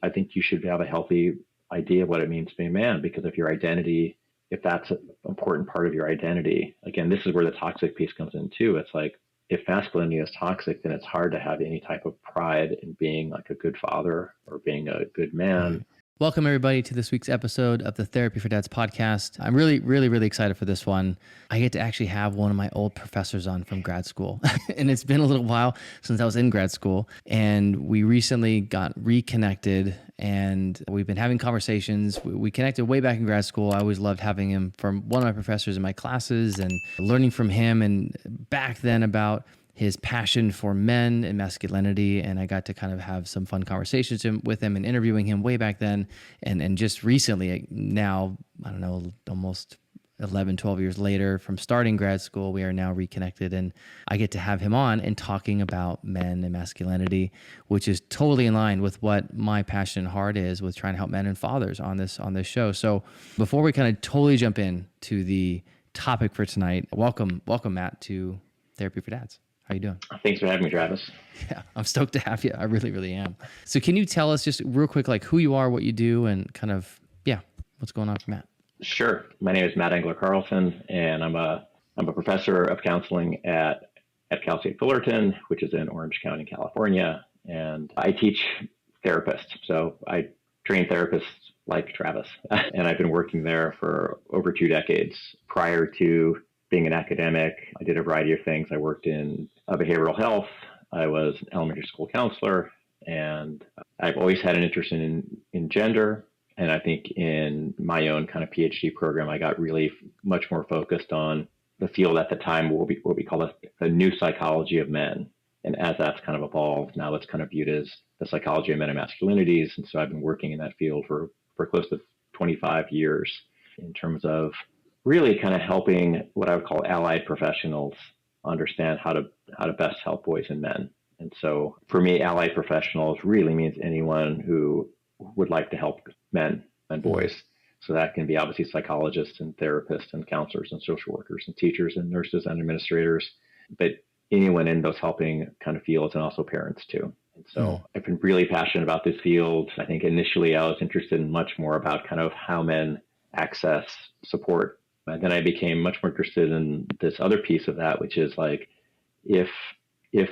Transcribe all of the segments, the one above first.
I think you should have a healthy idea of what it means to be a man, because if that's an important part of your identity, again, this is where the toxic piece comes in too. It's like, if masculinity is toxic, then it's hard to have any type of pride in being like a good father or being a good man. Welcome, everybody, to this week's episode of the Therapy4Dads Podcast. I'm really excited for this one. I get to actually have one of my old professors on from grad school. And it's been a little while since I was in grad school. And we recently got reconnected and we've been having conversations. We connected way back in grad school. I always loved having him from one of my professors in my classes and learning from him. And back then about his passion for men and masculinity. And I got to kind of have some fun conversations with him and interviewing him way back then. And just recently, now, I don't know, almost 11, 12 years later from starting grad school, we are now reconnected. And I get to have him on and talking about men and masculinity, which is totally in line with what my passion and heart is with trying to help men and fathers on this show. So before we kind of totally jump in to the topic for tonight, welcome, Matt, to Therapy4Dads. How you doing? Thanks for having me, Travis. Yeah, I'm stoked to have you. I really am. So can you tell us just real quick, like who you are, what you do, and kind of, what's going on for Matt? Sure. My name is Matt Englar-Carlson, and I'm a professor of counseling at Cal State Fullerton, which is in Orange County, California. And I teach therapists. So I train therapists like Travis. And I've been working there for over 2 decades. Prior to being an academic, I did a variety of things. I worked in behavioral health. I was an elementary school counselor, and I've always had an interest in gender. And I think in my own kind of PhD program, I got really much more focused on the field at the time, what we call the new psychology of men. And as that's kind of evolved, now it's kind of viewed as the psychology of meta-masculinities. And so I've been working in that field for close to 25 years in terms of really kind of helping what I would call allied professionals understand how to best help boys and men. And so for me, allied professionals really means anyone who would like to help men and boys. So that can be obviously psychologists and therapists and counselors and social workers and teachers and nurses and administrators, but anyone in those helping kind of fields, and also parents too. And so I've been really passionate about this field. I think initially I was interested in much more about kind of how men access support. And then I became much more interested in this other piece of that, which is like, if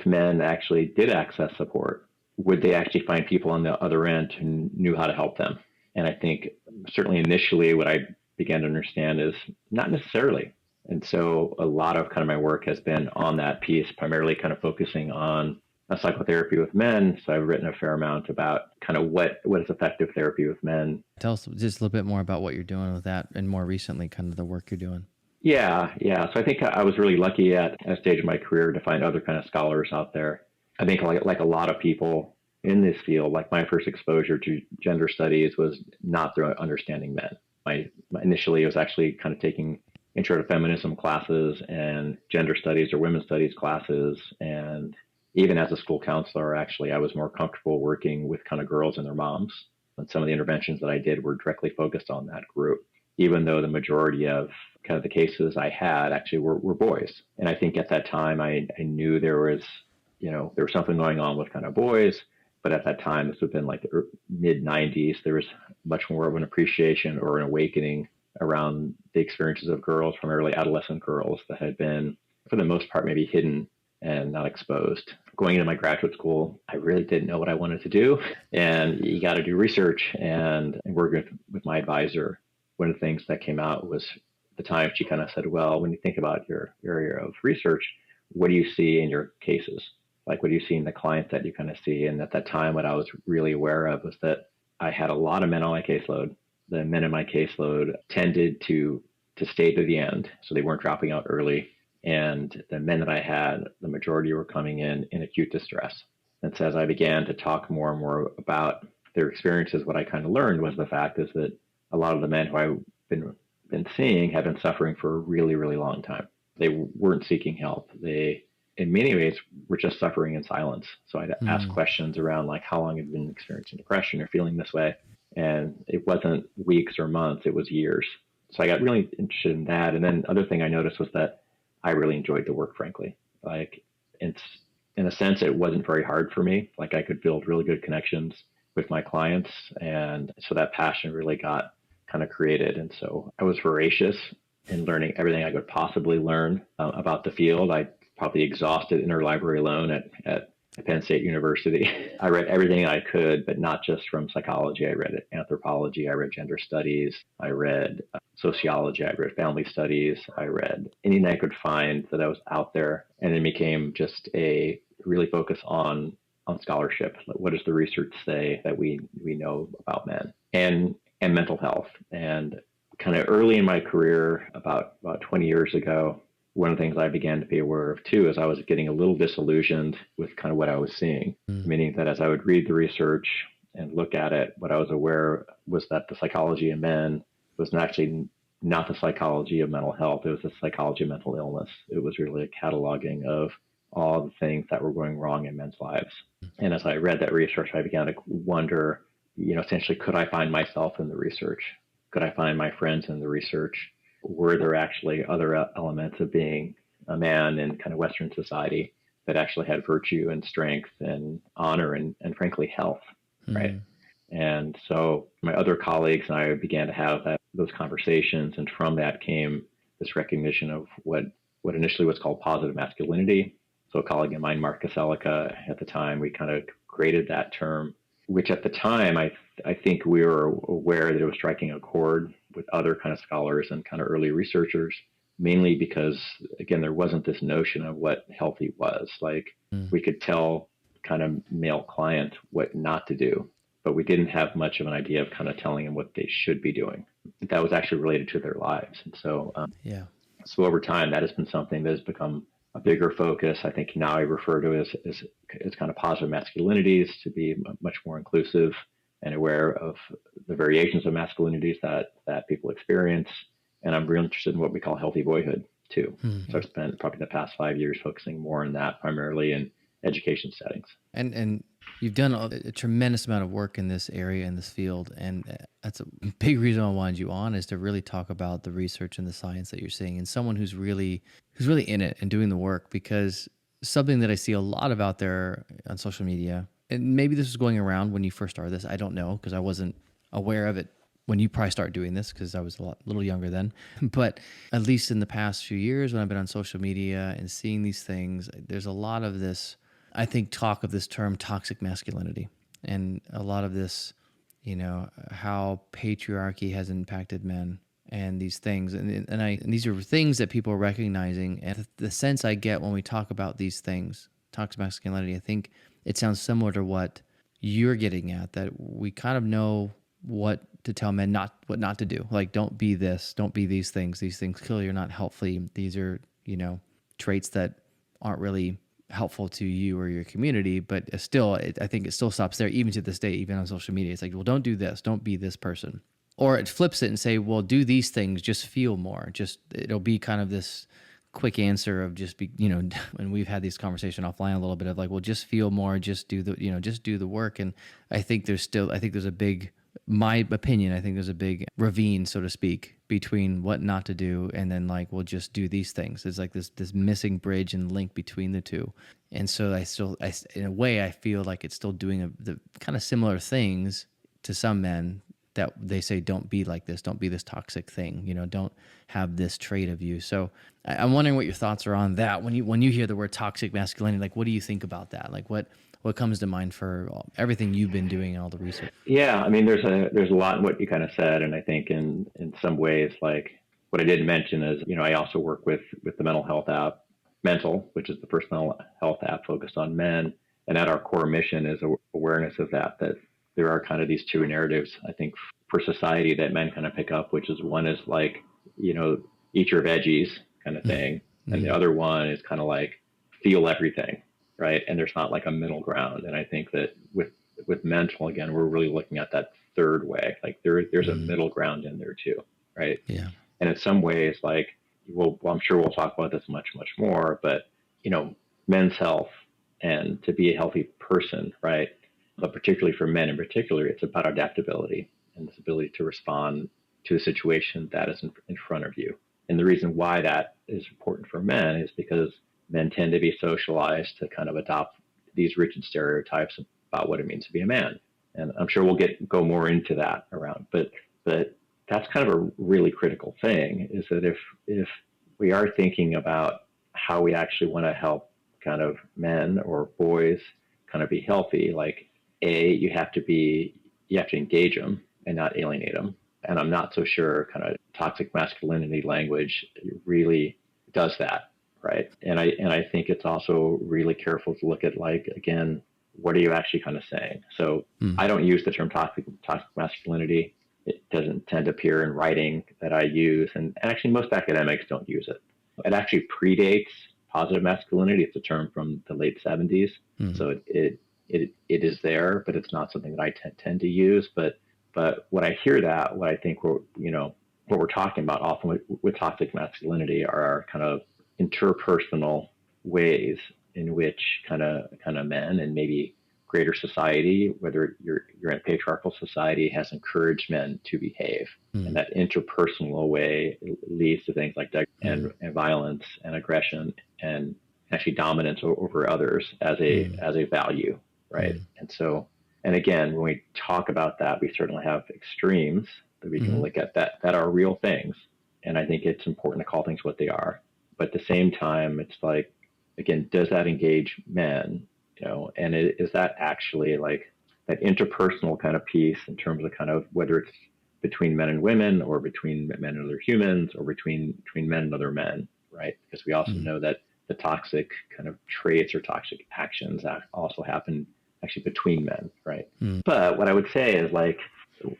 men actually did access support, would they actually find people on the other end who knew how to help them? And I think certainly initially what I began to understand is not necessarily. And so a lot of kind of my work has been on that piece, primarily kind of focusing on psychotherapy with men. So I've written a fair amount about kind of what is effective therapy with men. Tell us just a little bit more about what you're doing with that, and more recently, kind of the work you're doing. Yeah. So I think I was really lucky at a stage of my career to find other kind of scholars out there. I think like a lot of people in this field, like my first exposure to gender studies was not through understanding men. Initially, it was actually kind of taking intro to feminism classes and gender studies or women's studies classes. And even as a school counselor, actually, I was more comfortable working with kind of girls and their moms. And some of the interventions that I did were directly focused on that group, even though the majority of kind of the cases I had actually were boys. And I think at that time, I knew there was something going on with kind of boys. But at that time, this would have been like the mid 90s, there was much more of an appreciation or an awakening around the experiences of girls, primarily adolescent girls, that had been, for the most part, maybe hidden and not exposed. Going into my graduate school, I really didn't know what I wanted to do. And you got to do research. And working with my advisor, one of the things that came out was at the time she kind of said, well, when you think about your area of research, what do you see in your cases? Like, what do you see in the clients that you kind of see? And at that time, what I was really aware of was that I had a lot of men on my caseload. The men in my caseload tended to stay to the end, so they weren't dropping out early. And the men that I had, the majority were coming in acute distress. And so as I began to talk more and more about their experiences, what I kind of learned was the fact is that a lot of the men who I've been seeing have been suffering for a really, really long time. They weren't seeking help. They, in many ways, were just suffering in silence. So I'd ask questions around like how long had been experiencing depression or feeling this way. And it wasn't weeks or months, it was years. So I got really interested in that. And then other thing I noticed was that I really enjoyed the work, frankly. Like, it's, in a sense, it wasn't very hard for me. Like, I could build really good connections with my clients. And so that passion really got kind of created. And so I was voracious in learning everything I could possibly learn about the field. I probably exhausted interlibrary alone at Penn State University. I read everything I could, but not just from psychology. I read anthropology, I read gender studies, I read sociology, I read family studies, I read anything I could find that I was out there, and it became just a really focus on scholarship. What does the research say that we know about men and mental health? And kind of early in my career, about 20 years ago, one of the things I began to be aware of too is I was getting a little disillusioned with kind of what I was seeing, meaning that as I would read the research and look at it, what I was aware was that the psychology of men was actually not the psychology of mental health. It was the psychology of mental illness. It was really a cataloging of all the things that were going wrong in men's lives. And as I read that research, I began to wonder, essentially, could I find myself in the research? Could I find my friends in the research? Were there actually other elements of being a man in kind of Western society that actually had virtue and strength and honor and frankly, health, right? And so my other colleagues and I began to have those conversations. And from that came this recognition of what initially was called positive masculinity. So a colleague of mine, Mark Kaselica, at the time, we kind of created that term, which at the time, I think we were aware that it was striking a chord with other kind of scholars and kind of early researchers, mainly because, again, there wasn't this notion of what healthy was. Like we could tell kind of male client what not to do, but we didn't have much of an idea of kind of telling them what they should be doing. That was actually related to their lives. And so, so over time, that has been something that has become a bigger focus. I think now I refer to it as kind of positive masculinities, to be much more inclusive and aware of the variations of masculinities that people experience. And I'm really interested in what we call healthy boyhood too. So I've spent probably the past 5 years focusing more on that, primarily in education settings. And you've done a tremendous amount of work in this area, in this field. And that's a big reason I wanted you on, is to really talk about the research and the science that you're seeing, and someone who's really in it and doing the work. Because something that I see a lot of out there on social media, and maybe this was going around when you first started this, I don't know, because I wasn't aware of it when you probably started doing this, because I was a little younger then. But at least in the past few years, when I've been on social media and seeing these things, there's a lot of this, I think, talk of this term toxic masculinity, and a lot of this, how patriarchy has impacted men and these things. And these are things that people are recognizing. And the sense I get when we talk about these things, toxic masculinity, I think it sounds similar to what you're getting at, that we kind of know what to tell men, what not to do. Like, don't be this, don't be these things. These things clearly are not healthy. These are, traits that aren't really helpful to you or your community. But I think it still stops there, even to this day, even on social media. It's like, well, don't do this, don't be this person. Or it flips it and say, well, do these things, just feel more. It'll be kind of this quick answer of just be, and we've had this conversation offline a little bit of like, well, just feel more, just do the work. And I think there's a big, my opinion, I think there's a big ravine, so to speak, between what not to do and then like, well, just do these things. There's like this missing bridge and link between the two. And so I in a way, I feel like it's still doing the kind of similar things to some men, that they say, don't be like this, don't be this toxic thing, don't have this trait of you. So I'm wondering what your thoughts are on that. When you hear the word toxic masculinity, like, what do you think about that? Like, what comes to mind for everything you've been doing and all the research? Yeah, I mean, there's a lot in what you kind of said, and I think in some ways, like what I didn't mention is, I also work with the mental health app, Mental, which is the first mental health app focused on men, and at our core mission is awareness of that there are kind of these two narratives, I think, for society that men kind of pick up, which is, one is like, eat your veggies kind of thing, mm-hmm. and the other one is kind of like feel everything. Right. And there's not like a middle ground. And I think that with mental, again, we're really looking at that third way. Like there's a middle ground in there too. Right. Yeah. And in some ways, like, well, I'm sure we'll talk about this much, much more, but, men's health and to be a healthy person, right. But particularly for men in particular, it's about adaptability and this ability to respond to a situation that is in front of you. And the reason why that is important for men is because men tend to be socialized to kind of adopt these rigid stereotypes about what it means to be a man. And I'm sure we'll go more into that around, but that's kind of a really critical thing, is that if we are thinking about how we actually want to help kind of men or boys kind of be healthy, like you have to engage them and not alienate them. And I'm not so sure kind of toxic masculinity language really does that, right? And I think it's also really careful to look at, like, again, what are you actually kind of saying? So I don't use the term toxic masculinity. It doesn't tend to appear in writing that I use, and actually most academics don't use it. It actually predates positive masculinity. It's a term from the late 70s. So it is there, but it's not something that I tend to use. But when I hear that, what I think what we're talking about often with toxic masculinity are our kind of interpersonal ways in which kind of men and maybe greater society, whether you're in a patriarchal society, has encouraged men to behave. And that interpersonal way leads to things like and violence and aggression and actually dominance over others as a value, right? And so, and again, when we talk about that, we certainly have extremes that we can look at that are real things. And I think it's important to call things what they are. But at the same time, it's like, again, does that engage men? And is that actually like that interpersonal kind of piece in terms of kind of whether it's between men and women or between men and other humans or between men and other men, right? Because we also know that the toxic kind of traits or toxic actions also happen actually between men, right? But what I would say is, like,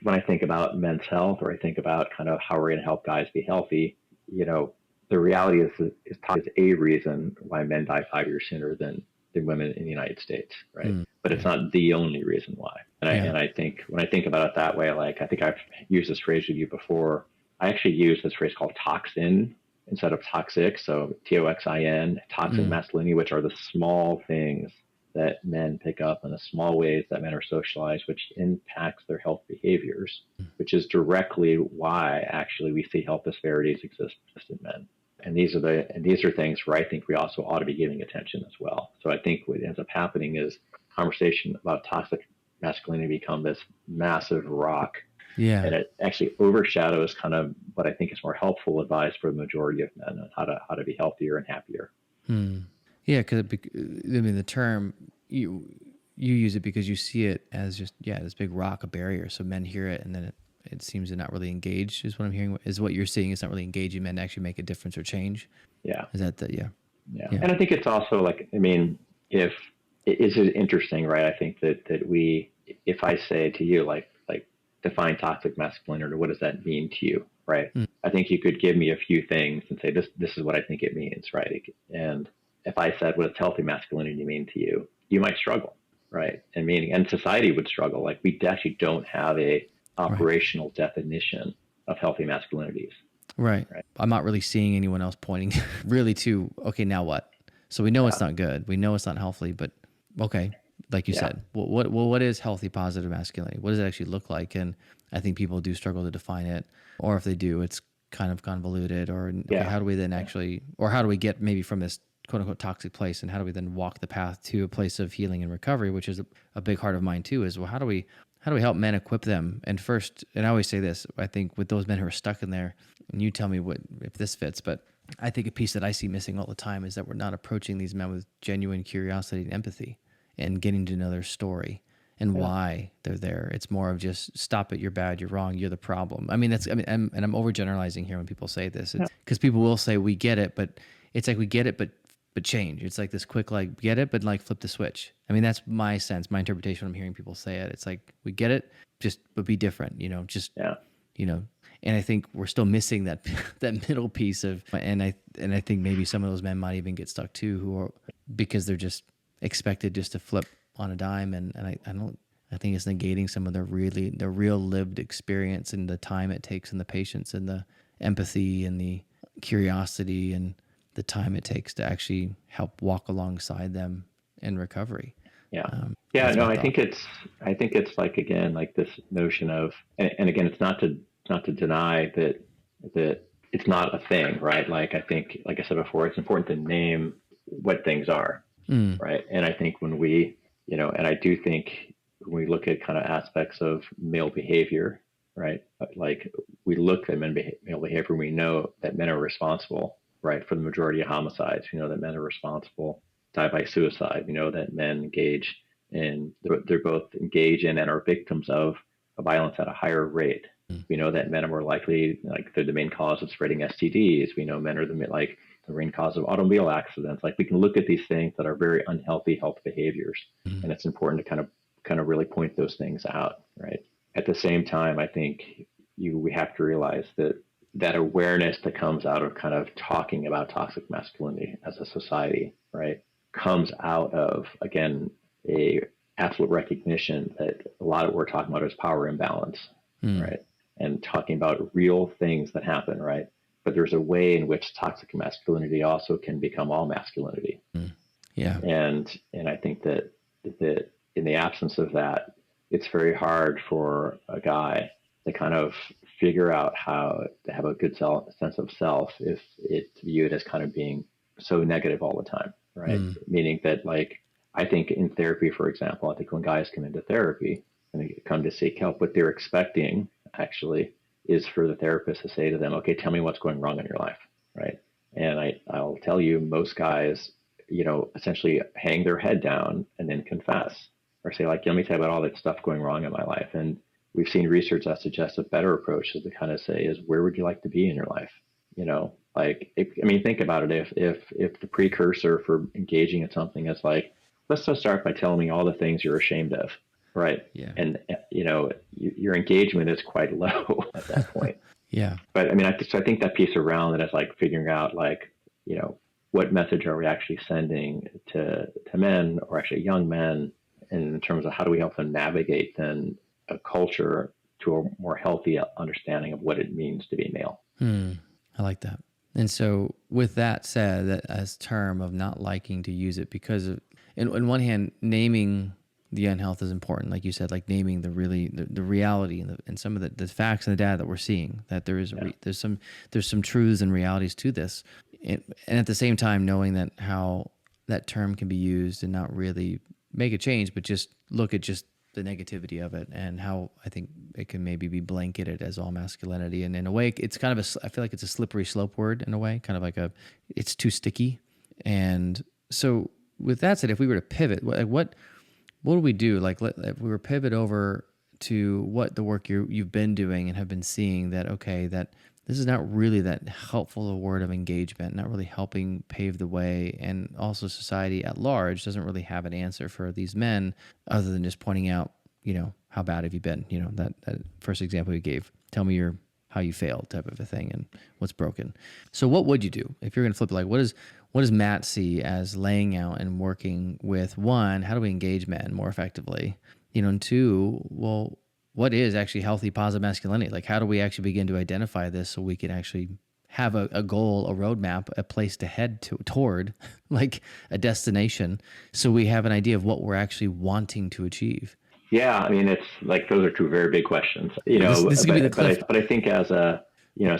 when I think about men's health, or I think about kind of how we're going to help guys be healthy, the reality is a reason why men die 5 years sooner than women in the United States, right? But it's not the only reason why. And I think when I think about it that way, like, I think I've used this phrase with you before. I actually use this phrase called toxin instead of toxic. So TOXIN, toxic masculinity, which are the small things that men pick up and the small ways that men are socialized, which impacts their health behaviors, which is directly why actually we see health disparities exist in men. And these are things where I think we also ought to be giving attention as well. So I think what ends up happening is conversation about toxic masculinity become this massive rock. Yeah. And it actually overshadows kind of what I think is more helpful advice for the majority of men on how to be healthier and happier. Yeah, because the term you use it because you see it as just this big rock, a barrier. So men hear it, and then it seems to not really engage. Is what I'm hearing. Is what you're seeing? It's not really engaging men to actually make a difference or change. Yeah. Is that the yeah? And I think it's also like, I mean, if it is interesting, right? I think that if I say to you like define toxic masculinity, or what does that mean to you, right? I think you could give me a few things and say this is what I think it means, right? And if I said, what does healthy masculinity mean to you, you might struggle, right? And society would struggle. Like, we actually don't have a operational definition of healthy masculinities. Right. I'm not really seeing anyone else pointing really to, okay, now what? So we know it's not good. We know it's not healthy, but okay, like you said, what is healthy positive masculinity? What does it actually look like? And I think people do struggle to define it, or if they do, it's kind of convoluted, or okay, how do we then actually, or how do we get maybe from this quote unquote toxic place, and how do we then walk the path to a place of healing and recovery, which is a big heart of mine too, is, well, how do we help men equip them? And first, and I always say this, I think with those men who are stuck in there, and you tell me if this fits, but I think a piece that I see missing all the time is that we're not approaching these men with genuine curiosity and empathy and getting to know their story and why they're there. It's more of just, stop it, you're bad, you're wrong, you're the problem. I mean, I'm overgeneralizing here when people say this, because people will say we get it, but it's like we get it, but change. It's like this quick, like, get it, but like flip the switch. I mean, that's my sense, my interpretation when I'm hearing people say it. It's like, we get it, but be different, and I think we're still missing that middle piece of, and I think maybe some of those men might even get stuck too, because they're just expected just to flip on a dime. And I think it's negating some of the real lived experience and the time it takes and the patience and the empathy and the curiosity and the time it takes to actually help walk alongside them in recovery. I think it's like, again, like this notion of, and again, it's not to deny that it's not a thing, right? Like, I think, like I said before, it's important to name what things are, right? And I think when we, and I do think when we look at kind of aspects of male behavior, right? Like we look at male behavior, we know that men are responsible, right, for the majority of homicides. We know that men are responsible, die by suicide. We know that men engage in, they're both engage in and are victims of violence at a higher rate. We know that men are more likely, like they're the main cause of spreading STDs. We know men are the main cause of automobile accidents. Like we can look at these things that are very unhealthy health behaviors, and it's important to kind of really point those things out, right? At the same time, I think we have to realize that awareness that comes out of kind of talking about toxic masculinity as a society, right, comes out of, again, a absolute recognition that a lot of what we're talking about is power imbalance, right? And talking about real things that happen, right? But there's a way in which toxic masculinity also can become all masculinity. Yeah. And I think that in the absence of that, it's very hard for a guy to kind of figure out how to have a good sense of self if it's viewed as kind of being so negative all the time, right? Meaning that, like, I think in therapy, for example, I think when guys come into therapy and they come to seek help, what they're expecting actually is for the therapist to say to them, okay, tell me what's going wrong in your life, right? And I'll tell you, most guys, essentially hang their head down and then confess or say, like, let me tell you about all that stuff going wrong in my life. And we've seen research that suggests a better approach is to kind of say is, where would you like to be in your life? Think about it. If the precursor for engaging in something is like, let's just start by telling me all the things you're ashamed of, right? Yeah. And, your engagement is quite low at that point. Yeah. But I think that piece around it is like figuring out, like, what message are we actually sending to men, or actually young men, in terms of how do we help them navigate then a culture to a more healthy understanding of what it means to be male. I like that. And so with that said, that as term of not liking to use it because of, in one hand, naming the unhealth is important. Like you said, like naming the reality and some of the facts and the data that we're seeing, that there is, there's some truths and realities to this. And at the same time, knowing that how that term can be used and not really make a change, but just look at just the negativity of it and how I think it can maybe be blanketed as all masculinity. And in a way, it's kind of I feel like it's a slippery slope word in a way, kind of like it's too sticky. And so with that said, if we were to pivot, what do we do? Like, if we were pivot over to what the work you've been doing and have been seeing, that, okay, that this is not really that helpful a word of engagement, not really helping pave the way. And also society at large doesn't really have an answer for these men other than just pointing out, how bad have you been? That first example you gave, tell me how you failed type of a thing and what's broken. So what would you do if you're going to flip it? Like, what does Matt see as laying out and working with? One, how do we engage men more effectively? And two, well, what is actually healthy, positive masculinity? Like, how do we actually begin to identify this so we can actually have a goal, a roadmap, a place to head toward, like a destination, so we have an idea of what we're actually wanting to achieve? Yeah, it's like those are two very big questions. This could be the cliff. But I think as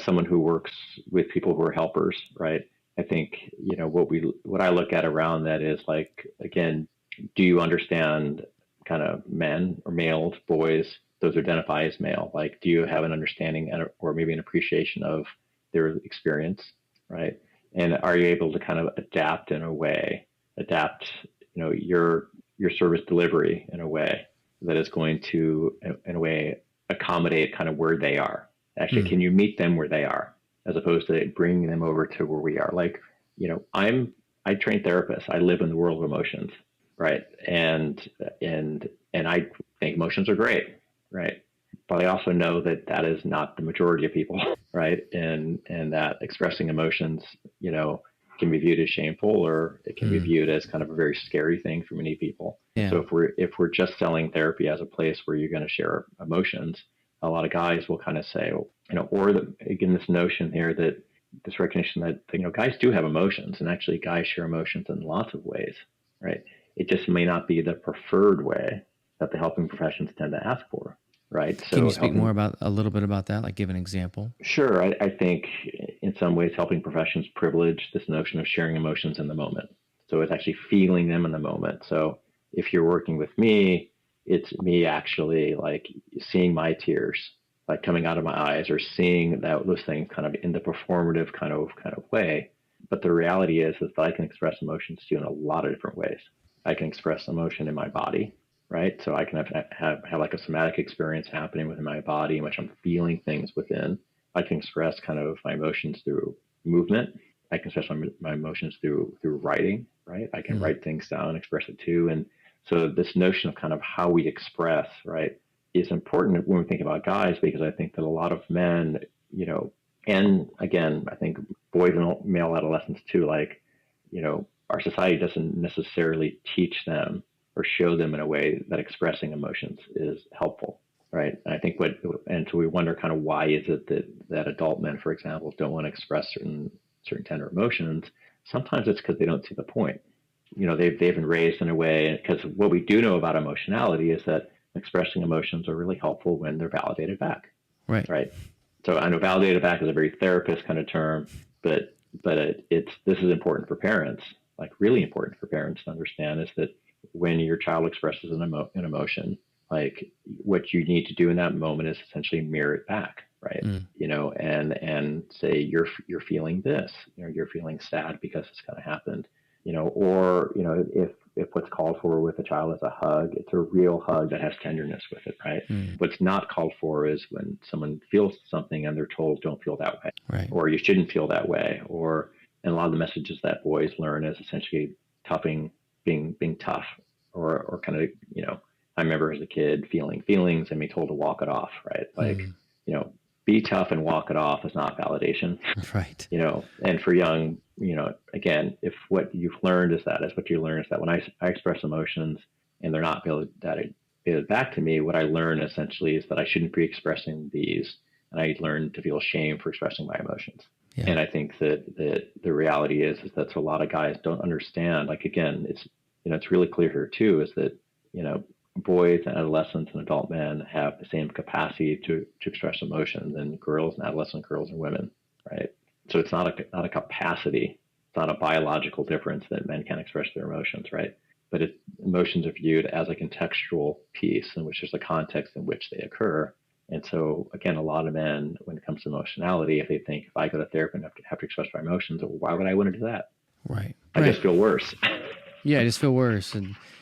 someone who works with people who are helpers, right? I think what I look at around that is, like, again, do you understand kind of men or males, boys, those who identify as male? Like, do you have an understanding or maybe an appreciation of their experience, right? And are you able to kind of adapt your service delivery in a way that is going to, in a way, accommodate kind of where they are? Actually, can you meet them where they are, as opposed to bringing them over to where we are? Like, I train therapists. I live in the world of emotions, right? And I think emotions are great, right? But I also know that is not the majority of people, right? And that expressing emotions, can be viewed as shameful, or it can be viewed as kind of a very scary thing for many people. Yeah. So if we're just selling therapy as a place where you're going to share emotions, a lot of guys will kind of say, again, this notion here, that this recognition that, guys do have emotions, and actually guys share emotions in lots of ways, right? It just may not be the preferred way that the helping professions tend to ask for, right? So can you speak more a little bit about that? Like, give an example. Sure. I think in some ways helping professions privilege this notion of sharing emotions in the moment. So it's actually feeling them in the moment. So if you're working with me, it's me actually like seeing my tears like coming out of my eyes, or seeing those things kind of in the performative kind of way. But the reality is that I can express emotions too in a lot of different ways. I can express emotion in my body, right? So I can have like a somatic experience happening within my body in which I'm feeling things within. I can express kind of my emotions through movement. I can express my emotions through writing, right? I can write things down, express it too. And so this notion of kind of how we express, right, is important when we think about guys, because I think that a lot of men, you know, and again, I think boys and male adolescents too, like, you know, our society doesn't necessarily teach them or show them in a way that expressing emotions is helpful, right? And I think and so we wonder kind of why is it that adult men, for example, don't want to express certain tender emotions. Sometimes it's because they don't see the point. You know, they've been raised in a way, because what we do know about emotionality is that expressing emotions are really helpful when they're validated back. Right. So I know validated back is a very therapist kind of term, but this is important for parents, like really important for parents to understand, is that when your child expresses an emotion, like what you need to do in that moment is essentially mirror it back, right? You know, and say you're feeling this, you know, you're feeling sad because this kind of happened, you know, or, you know, if what's called for with a child is a hug, it's a real hug that has tenderness with it, right? What's not called for is when someone feels something and they're told don't feel that way, right, or you shouldn't feel that way, and a lot of the messages that boys learn is essentially being tough, or kind of, you know, I remember as a kid feeling feelings and being told to walk it off, right? Like, you know, be tough and walk it off is not validation. Right. You know, and for young, you know, again, if what you've learned is that when I express emotions and they're not validated back to me, what I learn essentially is that I shouldn't be expressing these. And I learned to feel shame for expressing my emotions. Yeah. And I think that the reality is that a lot of guys don't understand. Like, again, it's, you know, it's really clear here too, is that, you know, boys and adolescents and adult men have the same capacity to express emotions, and girls and adolescent girls and women, right? So it's not a capacity, it's not a biological difference that men can't express their emotions, right? But emotions are viewed as a contextual piece in which there's a context in which they occur. And so, again, a lot of men, when it comes to emotionality, if they think, if I go to therapy and have to express my emotions, well, why would I want to do that? Right. I just feel worse. Yeah, I just feel worse.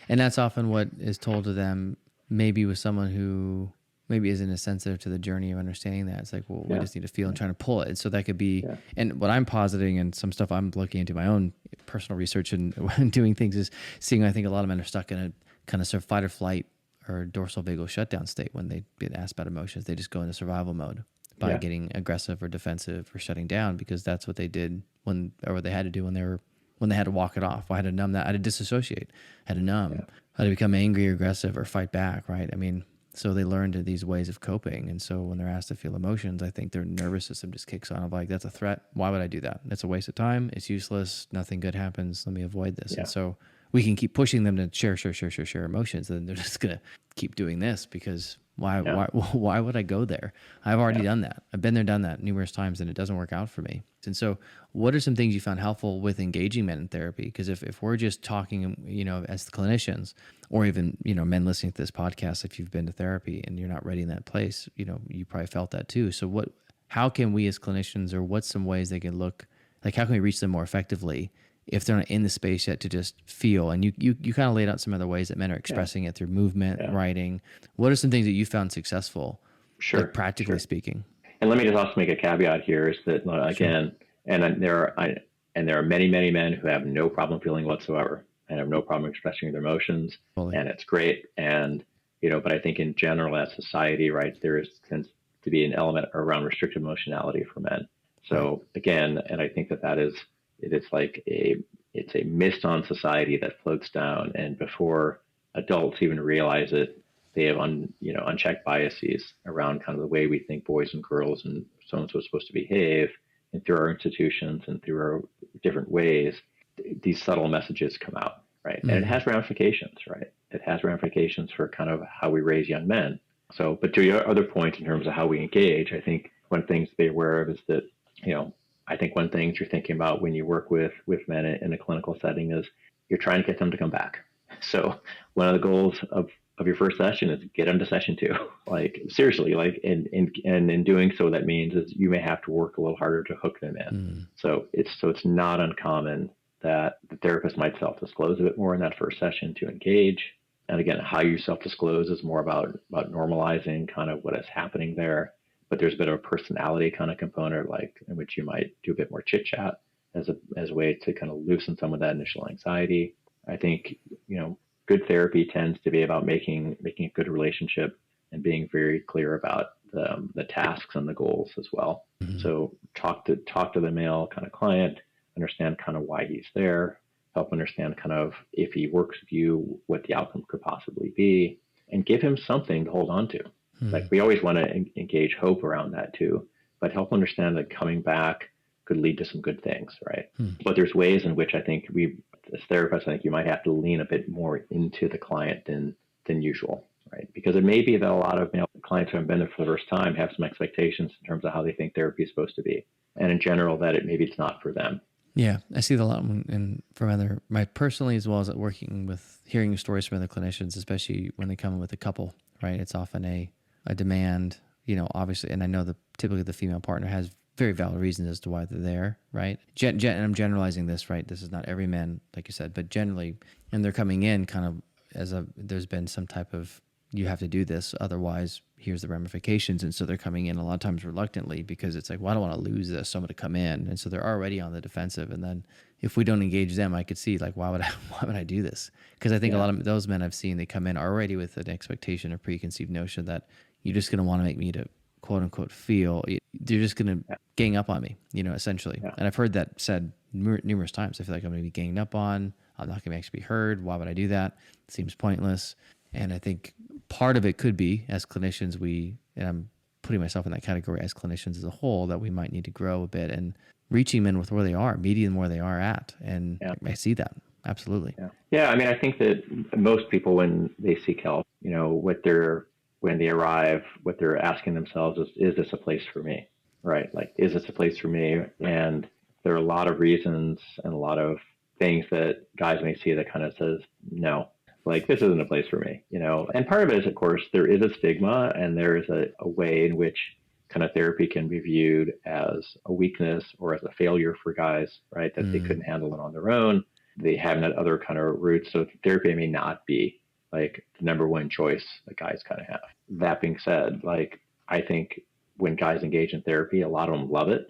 And that's often what is told to them, maybe with someone who maybe isn't as sensitive to the journey of understanding that. It's like, well, we just need to feel and trying to pull it. So that could be, and what I'm positing and some stuff I'm looking into my own personal research and doing things is seeing, I think a lot of men are stuck in a kind of sort of fight or flight or dorsal vagal shutdown state when they get asked about emotions. They just go into survival mode by getting aggressive or defensive or shutting down, because that's what they did what they had to do when they had to walk it off. I had to numb that. I had to disassociate. I had to numb. I had to become angry or aggressive or fight back, right? I mean, so they learned these ways of coping. And so when they're asked to feel emotions, I think their nervous system just kicks on of like, that's a threat. Why would I do that? That's a waste of time. It's useless. Nothing good happens. Let me avoid this. And so we can keep pushing them to share emotions. And they're just going to keep doing this because why would I go there? I've already done that. I've been there, done that numerous times, and it doesn't work out for me. And so what are some things you found helpful with engaging men in therapy? Because if we're just talking, you know, as clinicians, or even, you know, men listening to this podcast, if you've been to therapy and you're not ready in that place, you know, you probably felt that too. So how can we as clinicians, or what's some ways they can look, like how can we reach them more effectively if they're not in the space yet to just feel? And you kind of laid out some other ways that men are expressing it through movement, writing. What are some things that you found successful, like practically speaking? And let me just also make a caveat here, is that again, and there are many men who have no problem feeling whatsoever and have no problem expressing their emotions, and it's great. And, you know, but I think in general as society, right, tends to be an element around restricted emotionality for men. So again, and I think it's a mist on society that floats down, and before adults even realize it, they have unchecked biases around kind of the way we think boys and girls and so and so supposed to behave, and through our institutions and through our different ways, these subtle messages come out, right? And it has ramifications, right? It has ramifications for kind of how we raise young men. So, but to your other point in terms of how we engage, I think one thing to be aware of is that, you know, I think one thing you're thinking about when you work with men in a clinical setting is you're trying to get them to come back. So one of the goals of of your first session is get them to session 2. Like seriously, like, and in doing so, that means is you may have to work a little harder to hook them in. So it's not uncommon that the therapist might self-disclose a bit more in that first session to engage. And again, how you self-disclose is more about normalizing kind of what is happening there. But there's a bit of a personality kind of component, like in which you might do a bit more chit chat as a way to kind of loosen some of that initial anxiety. I think, good therapy tends to be about making a good relationship and being very clear about the tasks and the goals as well. So talk to the male kind of client, understand kind of why he's there, help understand kind of if he works with you, what the outcome could possibly be, and give him something to hold on to. Like we always want to engage hope around that too, but help understand that coming back could lead to some good things, right? But there's ways in which I think as therapists, I think you might have to lean a bit more into the client than usual, right? Because it may be that a lot of male clients who have been there for the first time have some expectations in terms of how they think therapy is supposed to be. And in general, that maybe it's not for them. Yeah, I see that a lot from personally, as well as working with hearing stories from other clinicians, especially when they come in with a couple, right? It's often a demand, obviously, and I know typically the female partner has very valid reasons as to why they're there, right? And I'm generalizing this, right? This is not every man, like you said, but generally, and they're coming in kind of there's been some type of, you have to do this, otherwise here's the ramifications. And so they're coming in a lot of times reluctantly because it's like, well, I don't want to lose this, so I'm going to come in. And so they're already on the defensive. And then if we don't engage them, I could see like, why would I do this? Because I think a lot of those men I've seen, they come in already with an expectation or preconceived notion that you're just going to want to make me to quote unquote feel, they're just going to gang up on me, essentially. And I've heard that said numerous times. I feel like I'm going to be ganged up on. I'm not going to actually be heard. Why would I do that? It seems pointless. And I think part of it could be, as clinicians, and I'm putting myself in that category as clinicians as a whole, that we might need to grow a bit and reaching men with where they are, meeting them where they are at. And I see that. Absolutely. Yeah. I mean, I think that most people, when they seek help, when they arrive, what they're asking themselves is this a place for me? Right? Like, is this a place for me? And there are a lot of reasons and a lot of things that guys may see that kind of says, no, like, this isn't a place for me, And part of it is, of course, there is a stigma, and there is a way in which kind of therapy can be viewed as a weakness or as a failure for guys, right? That they couldn't handle it on their own. They haven't had other kind of routes. So therapy may not be like the number one choice that guys kind of have. That being said, like, I think when guys engage in therapy, a lot of them love it.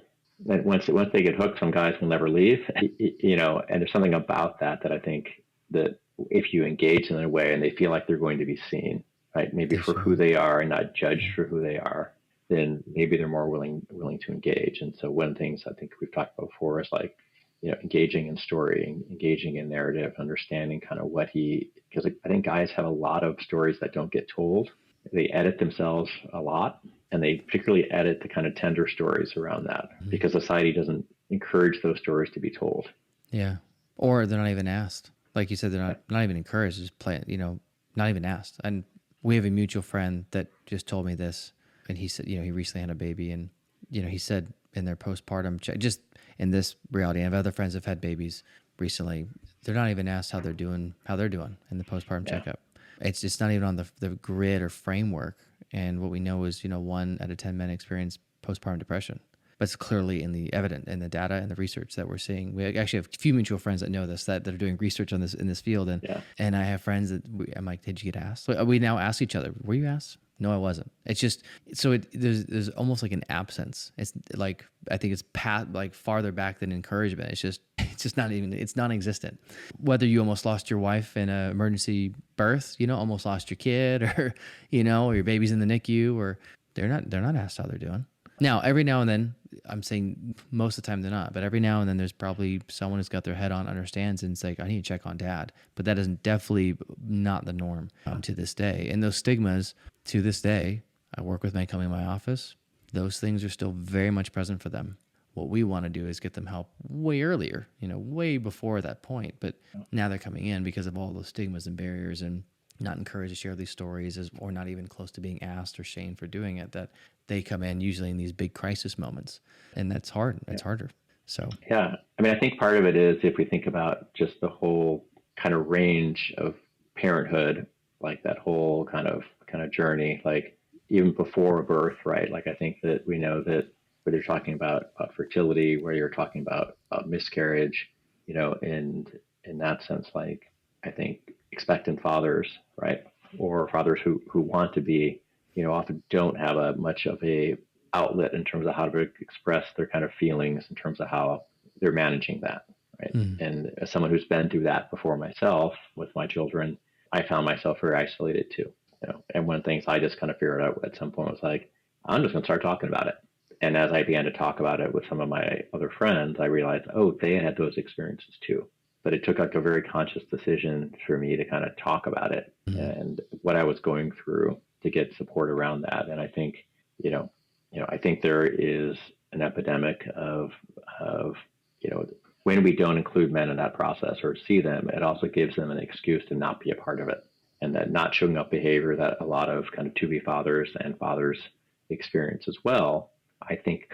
And once they get hooked, some guys will never leave, and there's something about that I think that if you engage in a way and they feel like they're going to be seen, right, maybe for who they are and not judged for who they are, then maybe they're more willing to engage. And so one of the things I think we've talked about before is like, engaging in story, engaging in narrative, understanding kind of because I think guys have a lot of stories that don't get told. They edit themselves a lot, and they particularly edit the kind of tender stories around that because society doesn't encourage those stories to be told. Yeah. Or they're not even asked. Like you said, they're not even encouraged, just not even asked. And we have a mutual friend that just told me this, and he said, he recently had a baby, and, he said in their postpartum check, just in this reality, and I have other friends that have had babies recently, they're not even asked how they're doing in the postpartum checkup. It's just not even on the grid or framework. And what we know is, 1 out of 10 men experience postpartum depression. But it's clearly in the the data and the research that we're seeing. We actually have a few mutual friends that know this, that are doing research on this in this field. And I have friends that I'm like, did you get asked? So we now ask each other, were you asked? No, I wasn't. It's just, so there's almost like an absence. It's like, I think it's farther back than encouragement. It's just not even, it's non-existent. Whether you almost lost your wife in an emergency birth, almost lost your kid, or, or your baby's in the NICU, or they're not asked how they're doing. Now, every now and then, I'm saying most of the time they're not, but every now and then there's probably someone who's got their head on, understands, and it's like, I need to check on dad. But that is definitely not the norm to this day. And those stigmas, to this day, I work with men coming in my office, those things are still very much present for them. What we want to do is get them help way earlier, way before that point. But now they're coming in because of all those stigmas and barriers, and not encouraged to share these stories, or not even close to being asked or shamed for doing it, that they come in usually in these big crisis moments. And that's hard. It's harder. So, yeah. I mean, I think part of it is, if we think about just the whole kind of range of parenthood, like that whole kind of journey, like even before birth, right? Like I think that we know that whether you're talking about fertility, where you're talking about miscarriage, and in that sense, like I think expectant fathers, right, or fathers who want to be, often don't have much of a outlet in terms of how to express their kind of feelings in terms of how they're managing that, right? And as someone who's been through that before myself with my children, I found myself very isolated too. And one of the things I just kind of figured out at some point was like, I'm just going to start talking about it. And as I began to talk about it with some of my other friends, I realized, oh, they had those experiences too. But it took like a very conscious decision for me to kind of talk about it and what I was going through to get support around that. And I think, I think there is an epidemic of, when we don't include men in that process or see them, it also gives them an excuse to not be a part of it. And that not showing up behavior that a lot of kind of to-be fathers and fathers experience as well, I think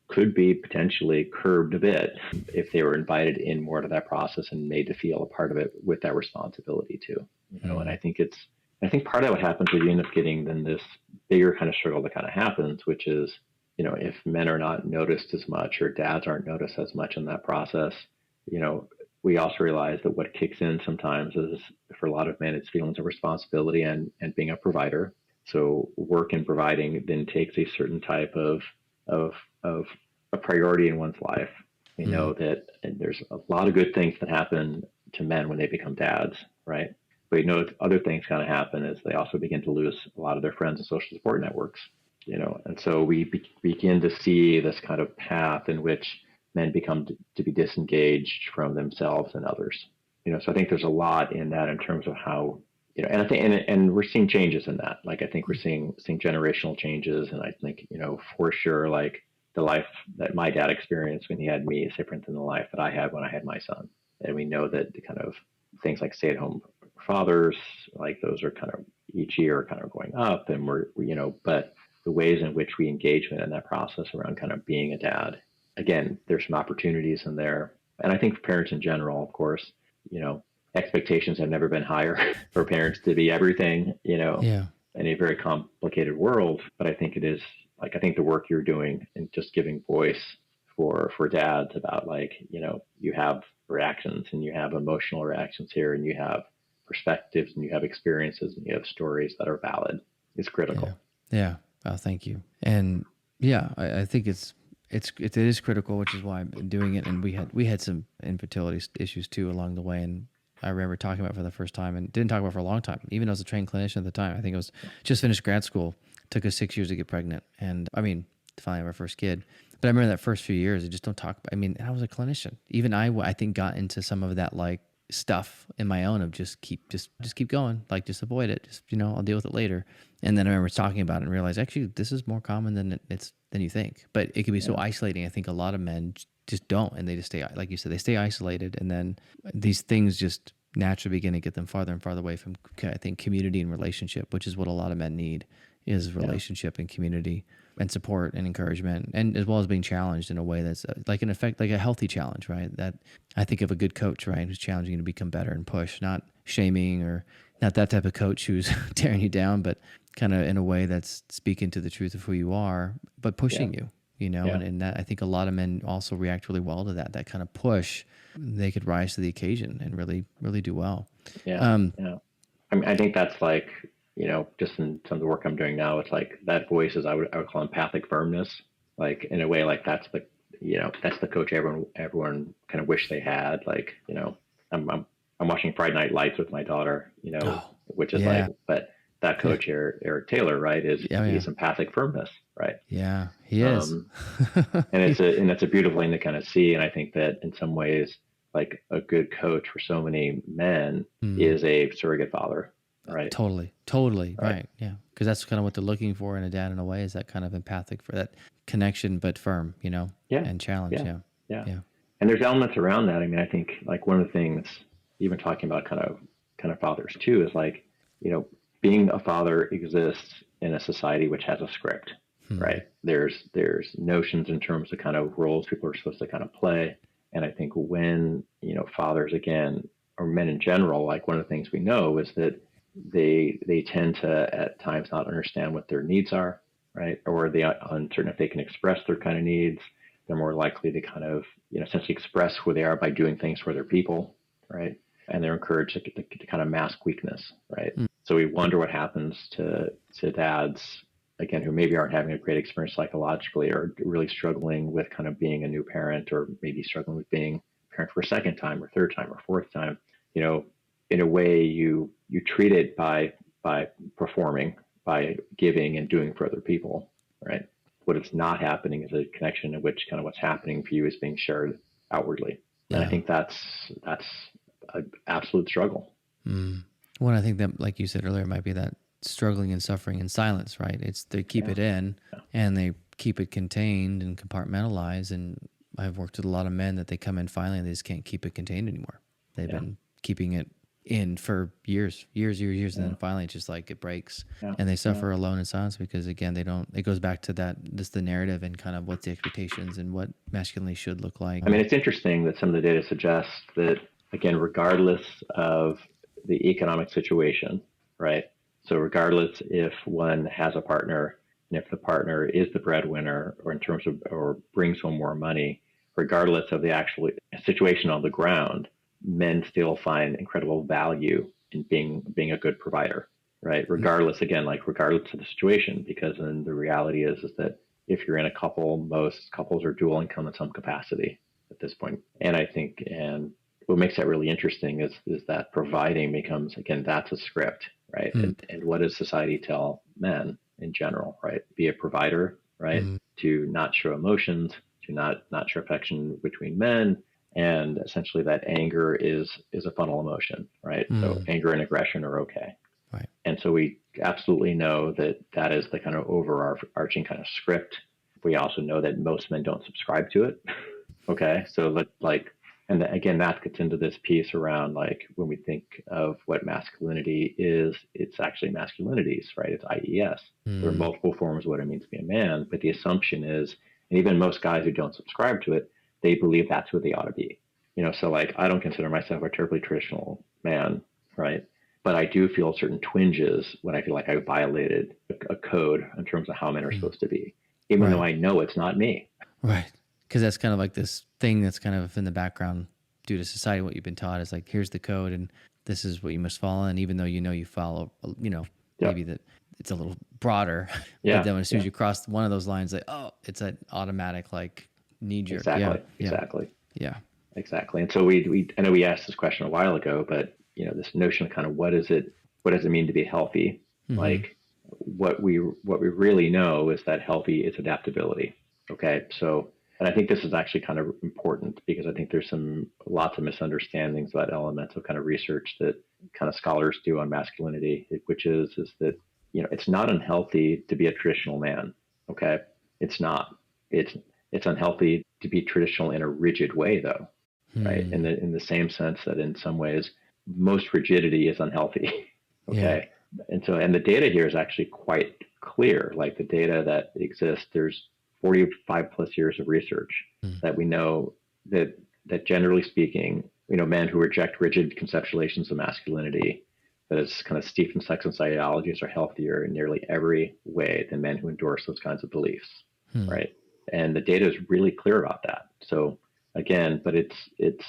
could be potentially curbed a bit if they were invited in more to that process and made to feel a part of it with that responsibility too. And I think part of what happens is you end up getting then this bigger kind of struggle that kind of happens, which is, if men are not noticed as much or dads aren't noticed as much in that process, we also realize that what kicks in sometimes is for a lot of men, it's feelings of responsibility and being a provider. So work and providing then takes a certain type of a priority in one's life. We know that there's a lot of good things that happen to men when they become dads, right? But other things kind of happen as they also begin to lose a lot of their friends and social support networks, and so we begin to see this kind of path in which men become to be disengaged from themselves and others. So I think there's a lot in that in terms of how, and I think, and we're seeing changes in that. Like I think we're seeing generational changes, and I think, for sure, like the life that my dad experienced when he had me is different than the life that I had when I had my son. And we know that the kind of things like stay-at-home fathers, like those are kind of each year kind of going up, and but the ways in which we engage in that process around kind of being a dad, again, there's some opportunities in there. And I think for parents in general, of course, expectations have never been higher for parents to be everything, in a very complicated world. But I think it is like, I think the work you're doing and just giving voice for dads about like, you have reactions and you have emotional reactions here and you have perspectives and you have experiences and you have stories that are valid is critical. Yeah. Oh, thank you. And yeah, I think it is critical, which is why I'm doing it. And we had some infertility issues too along the way. And I remember talking about it for the first time and didn't talk about it for a long time, even as a trained clinician at the time. I think it was just finished grad school. It took us 6 years to get pregnant. And to finally have our first kid. But I remember that first few years, I just don't talk about, I was a clinician. Even I think got into some of that like stuff in my own of just keep going, like just avoid it. Just, I'll deal with it later. And then I remember talking about it and realized actually this is more common than you think, but it can be so isolating. I think a lot of men just don't, and they just stay, like you said, they stay isolated. And then these things just naturally begin to get them farther and farther away from, I think, community and relationship, which is what a lot of men need, is relationship and community and support and encouragement, and as well as being challenged in a way that's like in effect, like a healthy challenge, right? That I think of a good coach, right? Who's challenging you to become better and push, not shaming or not that type of coach who's tearing you down, but kind of in a way that's speaking to the truth of who you are, but pushing you, and that I think a lot of men also react really well to that kind of push. They could rise to the occasion and really, really do well. I think that's like, just in some of the work I'm doing now, it's like that voice is, I would call empathic firmness. Like in a way, like that's the coach everyone kind of wish they had. Like, I'm watching Friday Night Lights with my daughter, which is like, but that coach, Eric Taylor, right, he's empathic firmness, right? Yeah, he is. And that's a beautiful thing to kind of see. And I think that in some ways, like a good coach for so many men is a surrogate father. Right. Totally. Right. Yeah. Because that's kind of what they're looking for in a dad in a way, is that kind of empathic for that connection, but firm, and challenge. Yeah. And there's elements around that. I think like one of the things, even talking about kind of fathers too, is like, being a father exists in a society which has a script, right? There's notions in terms of kind of roles people are supposed to kind of play. And I think when, fathers again, or men in general, like one of the things we know is that, they tend to at times not understand what their needs are, right? Or they are uncertain if they can express their kind of needs. They're more likely to kind of, essentially express who they are by doing things for other people, right? And they're encouraged to kind of mask weakness, right? So we wonder what happens to dads, again, who maybe aren't having a great experience psychologically, or really struggling with kind of being a new parent, or maybe struggling with being a parent for a second time or third time or fourth time. In a way, you treat it by performing, by giving and doing for other people, right? What is not happening is a connection in which kind of what's happening for you is being shared outwardly. And I think that's an absolute struggle. Well, I think that, like you said earlier, might be that struggling and suffering in silence, right? It's they keep it in and they keep it contained and compartmentalized. And I've worked with a lot of men that they come in finally and they just can't keep it contained anymore. They've been keeping it in for years, and then finally it's just like it breaks and they suffer alone in silence because, again, it goes back to the narrative and kind of what the expectations and what masculinity should look like. I mean, it's interesting that some of the data suggests that, again, regardless of the economic situation, right? So regardless if one has a partner and if the partner is the breadwinner, or in terms of, or brings home more money, regardless of the actual situation on the ground, men still find incredible value in being a good provider, right? Regardless of the situation, because then the reality is that if you're in a couple, most couples are dual income in some capacity at this point. And I think, and what makes that really interesting is that providing becomes, again, that's a script, right? And what does society tell men in general, right? Be a provider, right? To not show emotions, to not show affection between men. And essentially that anger is a funnel emotion, right? So anger and aggression are okay. Right. And so we absolutely know that is the kind of overarching kind of script. We also know that most men don't subscribe to it. Okay. So and again, that gets into this piece around, like, when we think of what masculinity is, it's actually masculinities, right? It's IES. There are multiple forms of what it means to be a man, but the assumption is, and even most guys who don't subscribe to it, they believe that's what they ought to be. So like, I don't consider myself a terribly traditional man, right? But I do feel certain twinges when I feel like I violated a code in terms of how men are supposed to be, even though I know it's not me. Right. Because that's kind of like this thing that's kind of in the background due to society. What you've been taught is like, here's the code and this is what you must follow. And even though you follow, maybe that it's a little broader, but then as soon as you cross one of those lines, like, oh, it's an automatic, like, knee-jerk. Exactly. And so I know we asked this question a while ago, but this notion of kind of what does it mean to be healthy? Like, what we really know is that healthy is adaptability. Okay. So, and I think this is actually kind of important because I think there's lots of misunderstandings about elemental kind of research that kind of scholars do on masculinity, which is that, it's not unhealthy to be a traditional man. Okay. It's not. It's unhealthy to be traditional in a rigid way, though, right? In the same sense that in some ways, most rigidity is unhealthy. Okay. And the data here is actually quite clear. Like, the data that exists, there's 45 plus years of research that we know that generally speaking, men who reject rigid conceptualizations of masculinity, that is kind of steeped in sex and ideologies, are healthier in nearly every way than men who endorse those kinds of beliefs, right? And the data is really clear about that. So again, but it's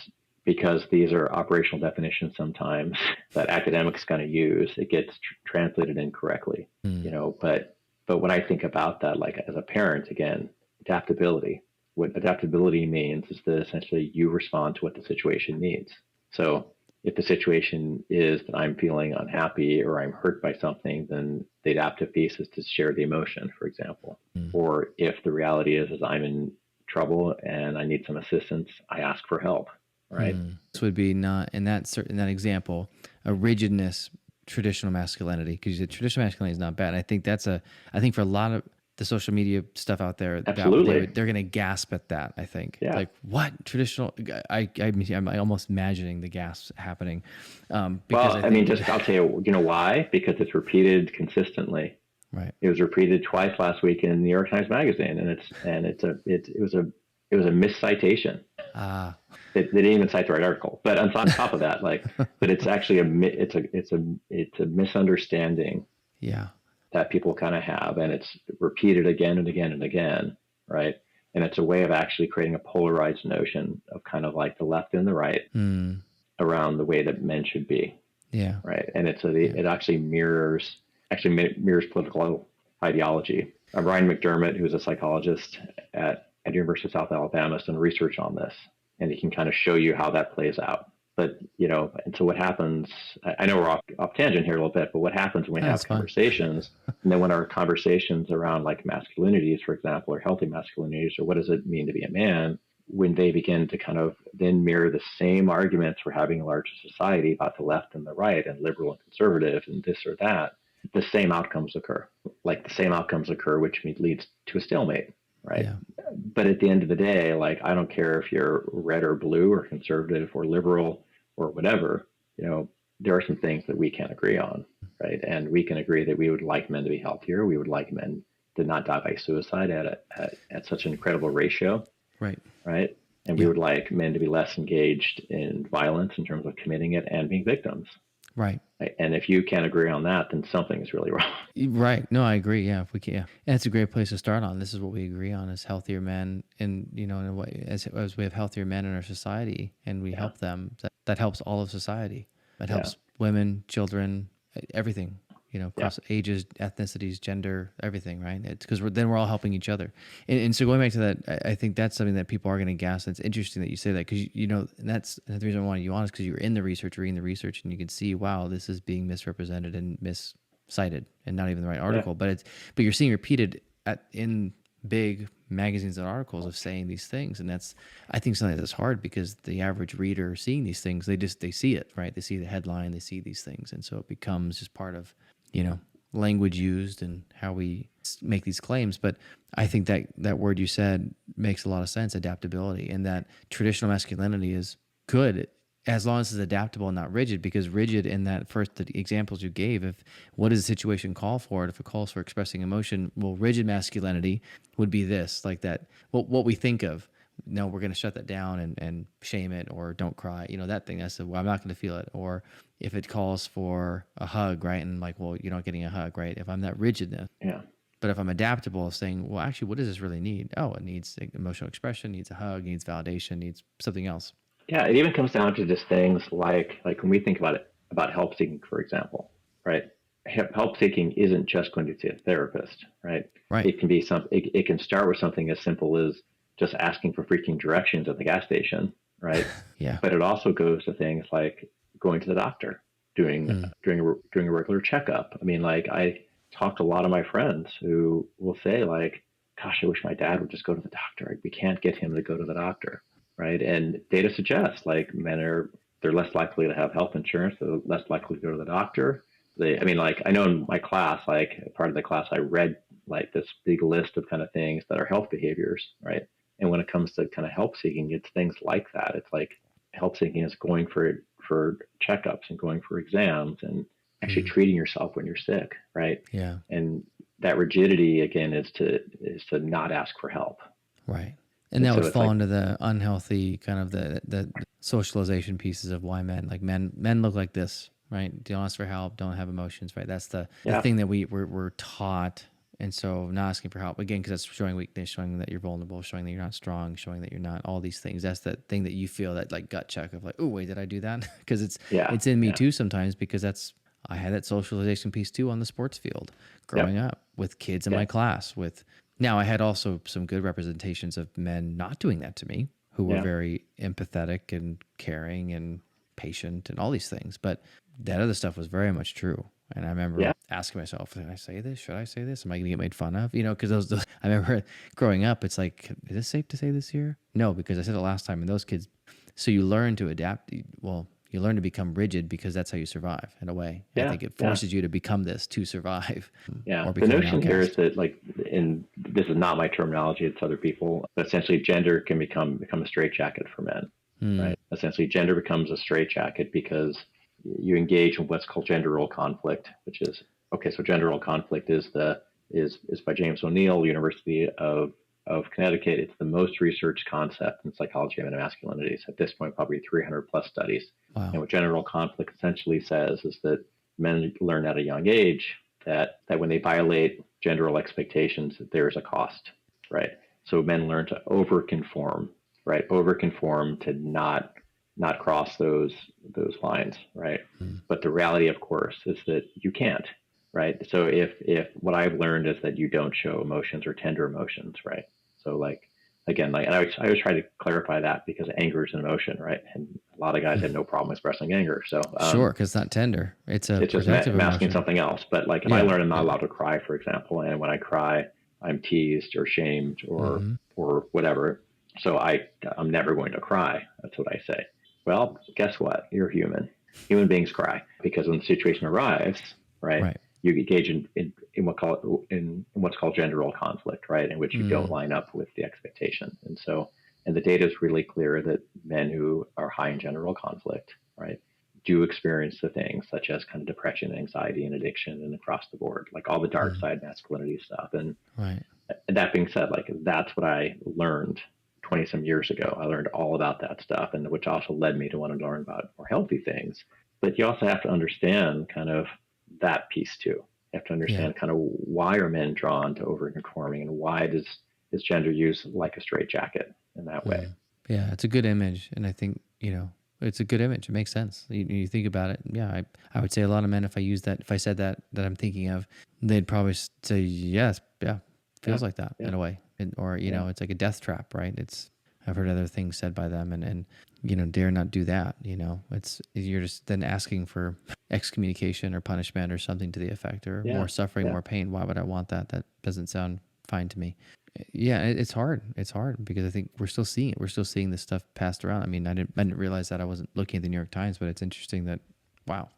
because these are operational definitions sometimes that academics kind of use, it gets translated incorrectly, But when I think about that, like, as a parent, again, adaptability, what adaptability means is that essentially you respond to what the situation needs. So if the situation is that I'm feeling unhappy or I'm hurt by something, then the adaptive piece is to share the emotion, for example. Or if the reality is I'm in trouble and I need some assistance, I ask for help, right? This would be not, in that example, a rigidness, traditional masculinity, because you said traditional masculinity is not bad. I think I think for a lot of the social media stuff out there, absolutely, they're going to gasp at that. I think, like, what traditional? I'm almost imagining the gasps happening. Because I'll tell you, why? Because it's repeated consistently. Right. It was repeated twice last week in the New York Times Magazine, and it was a miscitation. they didn't even cite the right article. But on top of that, like, but it's actually it's a misunderstanding Yeah. that people kind of have, and it's repeated again and again and again, right? And it's a way of actually creating a polarized notion of kind of like the left and the right around the way that men should be. Yeah. Right. And it actually mirrors political ideology. Ryan McDermott, who's a psychologist at University of South Alabama, has done research on this, and he can kind of show you how that plays out. But, and so what happens, I know we're off tangent here a little bit, but what happens when we have conversations, and then when our conversations around like masculinities, for example, or healthy masculinities, or what does it mean to be a man, when they begin to kind of then mirror the same arguments we're having in larger society about the left and the right and liberal and conservative and this or that, the same outcomes occur. Like the same outcomes occur, which leads to a stalemate, right? Yeah. But at the end of the day, like, I don't care if you're red or blue or conservative or liberal or whatever, there are some things that we can't agree on, right? And we can agree that we would like men to be healthier. We would like men to not die by suicide at such an incredible ratio. Right. Right. And we would like men to be less engaged in violence in terms of committing it and being victims. Right. And if you can't agree on that, then something is really wrong. Right. No, I agree. Yeah. If we can, and it's a great place to start on. This is what we agree on as healthier men, and in a way, as we have healthier men in our society, and we help them. That helps all of society. That helps women, children, everything. Across ages, ethnicities, gender, everything, right? It's because we're all helping each other. And so going back to that, I think that's something that people are going to gasp. It's interesting that you say that, because, and that's the reason I wanted you on, is because you're in the research, reading the research, and you can see, wow, this is being misrepresented and miscited and not even the right article. Yeah. But you're seeing repeated in big magazines and articles of saying these things. And that's, I think, something that's hard, because the average reader seeing these things, they see it, right? They see the headline, they see these things. And so it becomes just part of, language used and how we make these claims. But I think that word you said makes a lot of sense, adaptability, and that traditional masculinity is good as long as it's adaptable and not rigid, because rigid in that first, the examples you gave, if what does the situation call for it? If it calls for expressing emotion, well, rigid masculinity would be this, like that, what we think of. No, we're going to shut that down and shame it, or don't cry, that thing. I said, well, I'm not going to feel it. Or if it calls for a hug, right? And like, well, you're not getting a hug, right? If I'm that rigidness. Yeah. But if I'm adaptable, saying, well, actually, what does this really need? Oh, it needs emotional expression, needs a hug, needs validation, needs something else. Yeah. It even comes down to just things like when we think about help seeking, for example, right? Help seeking isn't just going to see a therapist, right? Right. It can be it can start with something as simple as just asking for freaking directions at the gas station, right? Yeah. But it also goes to things like going to the doctor, doing a regular checkup. I mean, like, I talk to a lot of my friends who will say, like, gosh, I wish my dad would just go to the doctor. We can't get him to go to the doctor, right? And data suggests, like, they're less likely to have health insurance. They're less likely to go to the doctor. I know in my class, like, part of the class, I read like this big list of kind of things that are health behaviors, right? And when it comes to kind of help seeking, it's things like that. It's like help seeking is going for checkups and going for exams and actually treating yourself when you're sick, right? Yeah. And that rigidity, again, is to not ask for help. Right. And that would fall into the unhealthy kind of the socialization pieces of why men look like this, right? Don't ask for help, don't have emotions, right? That's the thing that we're taught. And so not asking for help, again, because that's showing weakness, showing that you're vulnerable, showing that you're not strong, showing that you're not all these things. That's that thing that you feel, that like gut check of like, oh, wait, did I do that? Because it's in me too sometimes, because I had that socialization piece too on the sports field growing up with kids in my class. Now I had also some good representations of men not doing that to me, who were very empathetic and caring and patient and all these things. But that other stuff was very much true. And I remember asking myself, did I say this? Should I say this? Am I going to get made fun of? Because I remember growing up, it's like, is it safe to say this here? No, because I said it last time. And those kids, so you learn to adapt. Well, you learn to become rigid, because that's how you survive in a way. Yeah, I think it forces you to become this to survive. Yeah. The notion here is that, like, and this is not my terminology, it's other people, but essentially gender can become a straitjacket for men, right? Essentially gender becomes a straitjacket because you engage in what's called gender role conflict, which is, so gender role conflict is by James O'Neill, University of of Connecticut. It's the most researched concept in psychology of meta-masculinities. At this point, probably 300 plus studies. Wow. And what general conflict essentially says is that men learn at a young age that when they violate gender role expectations, there's a cost, right? So men learn to overconform, right? Overconform to not cross those lines, right? But the reality, of course, is that you can't, right? So if what I've learned is that you don't show emotions or tender emotions, right? So again, and I always try to clarify that because anger is an emotion, right? And a lot of guys have no problem expressing anger. So sure, because it's not tender. It's just masking emotion. Something else. But if I learn I'm not allowed to cry, for example, and when I cry, I'm teased or shamed or whatever. So I'm never going to cry. That's what I say. Well, guess what? You're human. Human beings cry because when the situation arrives, right. You engage in what's called gender role conflict, right, in which you don't line up with the expectation. And the data is really clear that men who are high in gender role conflict, right, do experience the things such as kind of depression, anxiety, and addiction, and across the board, like all the dark side masculinity stuff. And that being said, that's what I learned 20 some years ago. I learned all about that stuff, and which also led me to want to learn about more healthy things. But you also have to understand kind of that piece too. You have to understand kind of why are men drawn to overconforming, and why does gender use like a straitjacket in that way? Yeah, it's a good image, and I think it's a good image. It makes sense. You think about it. Yeah, I would say a lot of men, if I said that I'm thinking of, they'd probably say yes. Yeah, feels like that in a way, or it's like a death trap, right? I've heard other things said by them, and dare not do that. You're just then asking for excommunication or punishment or something to the effect, or more suffering, more pain. Why would I want that? That doesn't sound fine to me. Yeah, it's hard. It's hard because I think we're still seeing it. We're still seeing this stuff passed around. I mean, I didn't realize that. I wasn't looking at the New York Times, but it's interesting that, wow,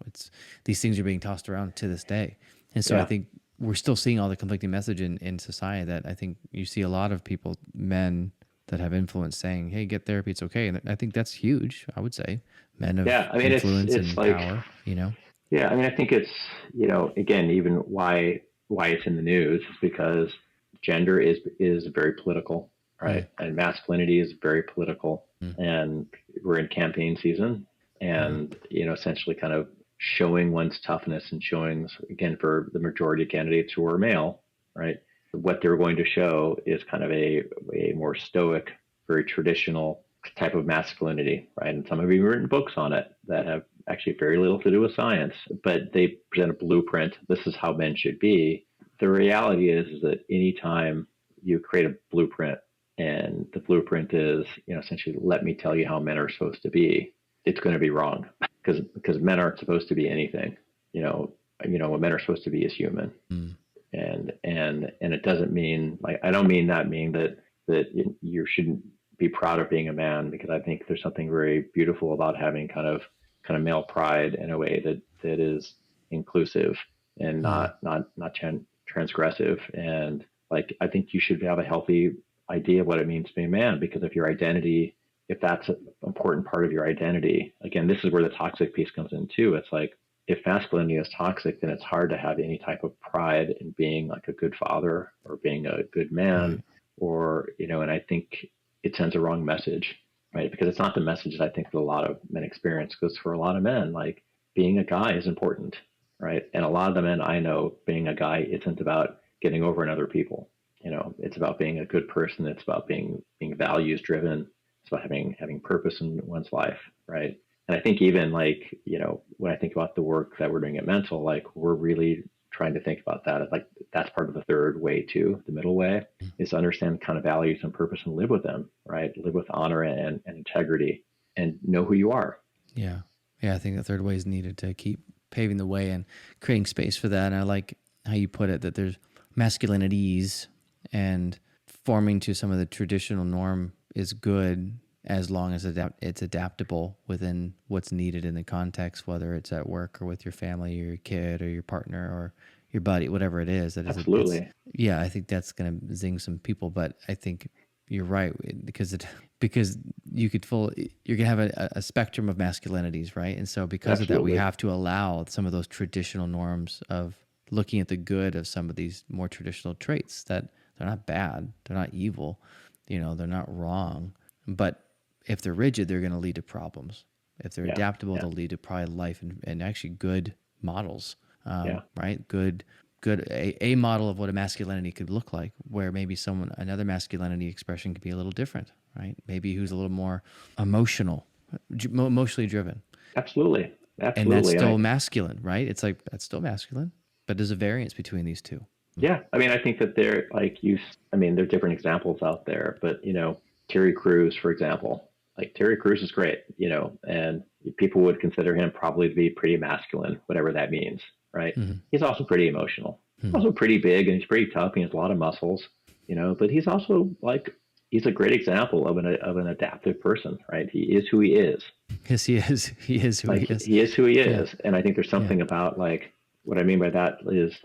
these things are being tossed around to this day. And so I think we're still seeing all the conflicting message in society that I think you see a lot of people, men that have influence saying, hey, get therapy, it's okay. And I think that's huge, I would say. Men of influence and power, Yeah, I mean, I think it's, again, even why it's in the news is because gender is very political, right? And masculinity is very political. And we're in campaign season, and essentially kind of showing one's toughness and showing, again, for the majority of candidates who are male, right, what they're going to show is kind of a more stoic, very traditional type of masculinity, right? And some have even written books on it that have actually very little to do with science, but they present a blueprint. This is how men should be. The reality is that anytime you create a blueprint, and the blueprint is, essentially, let me tell you how men are supposed to be, it's going to be wrong because men aren't supposed to be anything. What men are supposed to be is human. And it doesn't mean, I don't mean that you shouldn't be proud of being a man, because I think there's something very beautiful about having kind of male pride in a way that is inclusive and not transgressive. And I think you should have a healthy idea of what it means to be a man, because if that's an important part of your identity, again, this is where the toxic piece comes in too. It's like, if masculinity is toxic, then it's hard to have any type of pride in being like a good father or being a good man, or, and I think it sends a wrong message, right? Because it's not the message that I think that a lot of men experience, because for a lot of men, being a guy is important, right? And a lot of the men I know, being a guy isn't about getting over on other people. It's about being a good person. It's about being values driven. It's about having purpose in one's life, right? And I think even when I think about the work that we're doing at Mental, we're really trying to think about that. That's part of the third way too. The middle way is to understand kind of values and purpose and live with them, right? Live with honor and integrity, and know who you are. Yeah. Yeah. I think the third way is needed to keep paving the way and creating space for that. And I like how you put it, that there's masculinities, and forming to some of the traditional norm is good, as long as it's adaptable within what's needed in the context, whether it's at work or with your family or your kid or your partner or your buddy, whatever it is. Absolutely. Yeah, I think that's going to zing some people, but I think you're right, because you're going to have a spectrum of masculinities, right? And so because of that, we have to allow some of those traditional norms of looking at the good of some of these more traditional traits that They're not bad. They're not evil. They're not wrong. But if they're rigid, they're going to lead to problems. If they're adaptable, they'll lead to probably life and actually good models, right? Good, a model of what a masculinity could look like, where maybe another masculinity expression could be a little different, right? Maybe who's a little more emotionally driven. Absolutely. And that's still masculine, right? It's like, that's still masculine, but there's a variance between these two. Yeah. I mean, I think that there are different examples out there, but, Terry Crews, for example, like Terry Crews is great, and people would consider him probably to be pretty masculine, whatever that means, right? Mm-hmm. He's also pretty emotional, also pretty big, and he's pretty tough. He has a lot of muscles, but he's also he's a great example of an adaptive person, right? He is who he is. Yes, he is. He is who he is. He is who he is. And I think there's something about what I mean by that is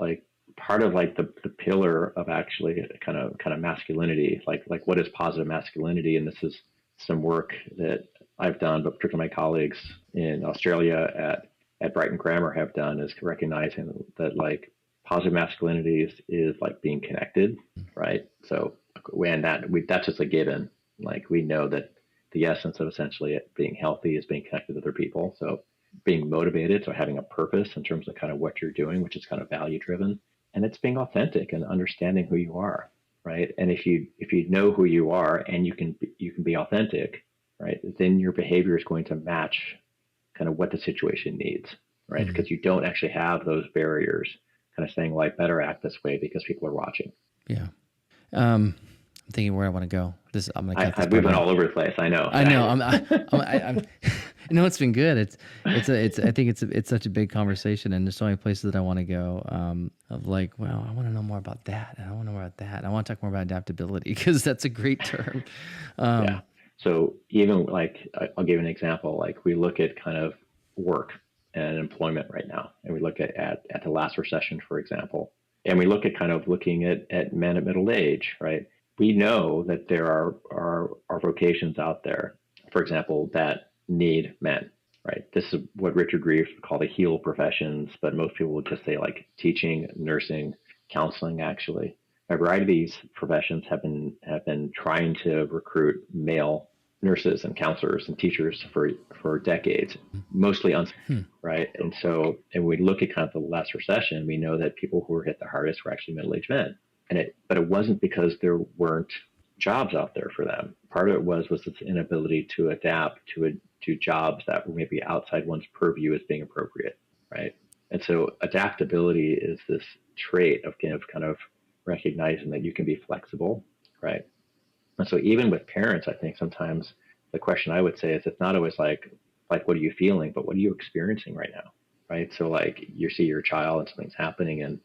part of the pillar of actually kind of masculinity, like what is positive masculinity. And this is some work that I've done, but particularly my colleagues in Australia at Brighton Grammar have done, is recognizing that positive masculinity is being connected, right? So that's just a given. We know that the essence of essentially it being healthy is being connected to other people. So being motivated, so having a purpose in terms of kind of what you're doing, which is kind of value driven, and it's being authentic and understanding who you are, right? And if you know who you are and you can be authentic, right, then your behavior is going to match kind of what the situation needs, right? Because you don't actually have those barriers, kind of saying, well, I better act this way because people are watching. Yeah. I'm thinking where I want to go. We've been all over the place. I know. No, it's been good. I think it's such a big conversation, and there's so many places that I want to go. I want to know more about that, and I want to know more about that. And I want to talk more about adaptability because that's a great term. Yeah. So even I'll give an example. We look at kind of work and employment right now, and we look at the last recession, for example, and we look at looking at men at middle age, right? We know that there are vocations out there, for example, that need men, right? This is what Richard Reeves would call the heal professions, but most people would just say teaching, nursing, counseling. Actually, a variety of these professions have been trying to recruit male nurses and counselors and teachers for decades, mostly right? And we look at kind of the last recession, we know that people who were hit the hardest were actually middle-aged men. But it wasn't because there weren't jobs out there for them. Part of it was this inability to adapt to jobs that were maybe outside one's purview as being appropriate, right? And so adaptability is this trait of kind of recognizing that you can be flexible, right? And so even with parents, I think sometimes the question I would say is it's not always like what are you feeling, but what are you experiencing right now, right? So you see your child and something's happening, and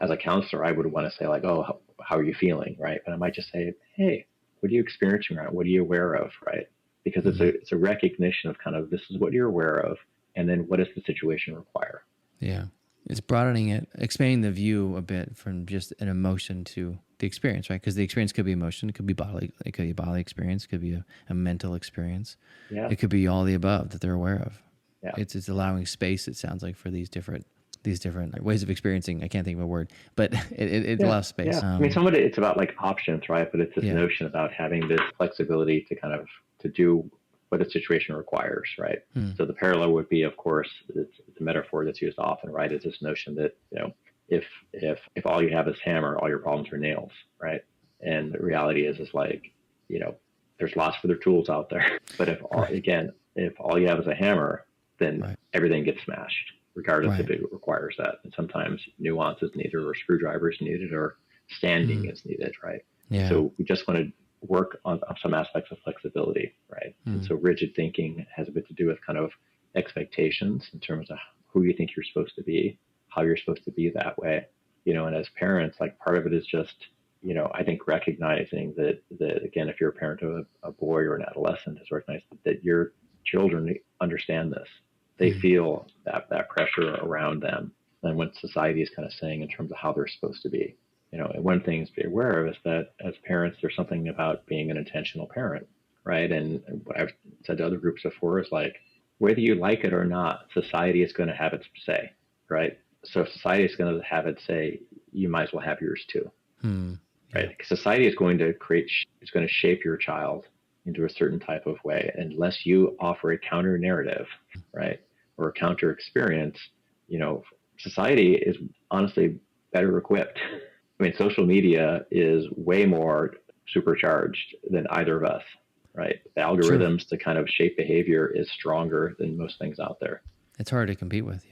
as a counselor, I would want to say oh, how are you feeling, right? But I might just say, hey, what are you experiencing right now? What are you aware of, right? Because it's a recognition of kind of this is what you're aware of, and then what does the situation require? Yeah, it's broadening it, expanding the view a bit from just an emotion to the experience, right? Because the experience could be emotion, it could be bodily, it could be a bodily experience, it could be a mental experience, it could be all the above that they're aware of. Yeah. It's allowing space. It sounds like for these different ways of experiencing. I can't think of a word, but it allows space. Yeah. I mean, some of it's about options, right? But it's this notion about having this flexibility to kind of to do what a situation requires, right? So the parallel would be, of course, it's a metaphor that's used often, right? Is this notion that if all you have is hammer, all your problems are nails, right? And the reality is there's lots of other tools out there, but if all you have is a hammer, then everything gets smashed, regardless if it requires that. And sometimes nuance is needed, or screwdriver is needed, or standing is needed, right? Yeah. So we just want to work on some aspects of flexibility, right? And so rigid thinking has a bit to do with kind of expectations in terms of who you think you're supposed to be, how you're supposed to be that way, and as parents, part of it is just, I think recognizing that again, if you're a parent of a boy or an adolescent, is recognize that your children understand this. They feel that pressure around them and what society is kind of saying in terms of how they're supposed to be. And one thing to be aware of is that as parents, there's something about being an intentional parent, right? And what I've said to other groups before is whether you like it or not, society is going to have its say, right? So if society is going to have its say, you might as well have yours too. right? Because society is going to is going to shape your child into a certain type of way unless you offer a counter narrative, right? Or a counter experience. Society is honestly better equipped. I mean, social media is way more supercharged than either of us, right? The algorithms to kind of shape behavior is stronger than most things out there. It's hard to compete with,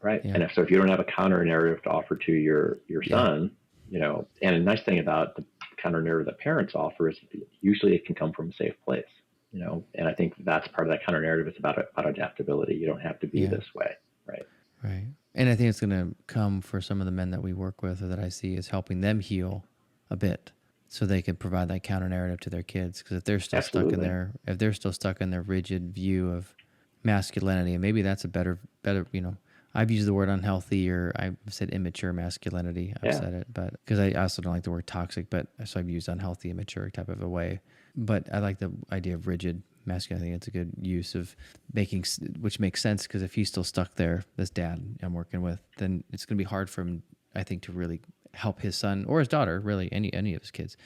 right? Yeah. And if you don't have a counter narrative to offer to your son, and a nice thing about the counter narrative that parents offer is usually it can come from a safe place, and I think that's part of that counter narrative. It's about adaptability. You don't have to be this way, right? Right. And I think it's going to come for some of the men that we work with or that I see is helping them heal a bit so they can provide that counter narrative to their kids. Because if they're still stuck in their rigid view of masculinity, and maybe that's a better, I've used the word unhealthy, or I've said immature masculinity. I've said it, but because I also don't like the word toxic, but so I've used unhealthy, immature type of a way. But I like the idea of rigid masculinity. I think it's a good use of which makes sense, because if he's still stuck there, this dad I'm working with, then it's going to be hard for him, I think, to really help his son or his daughter, really any of his kids,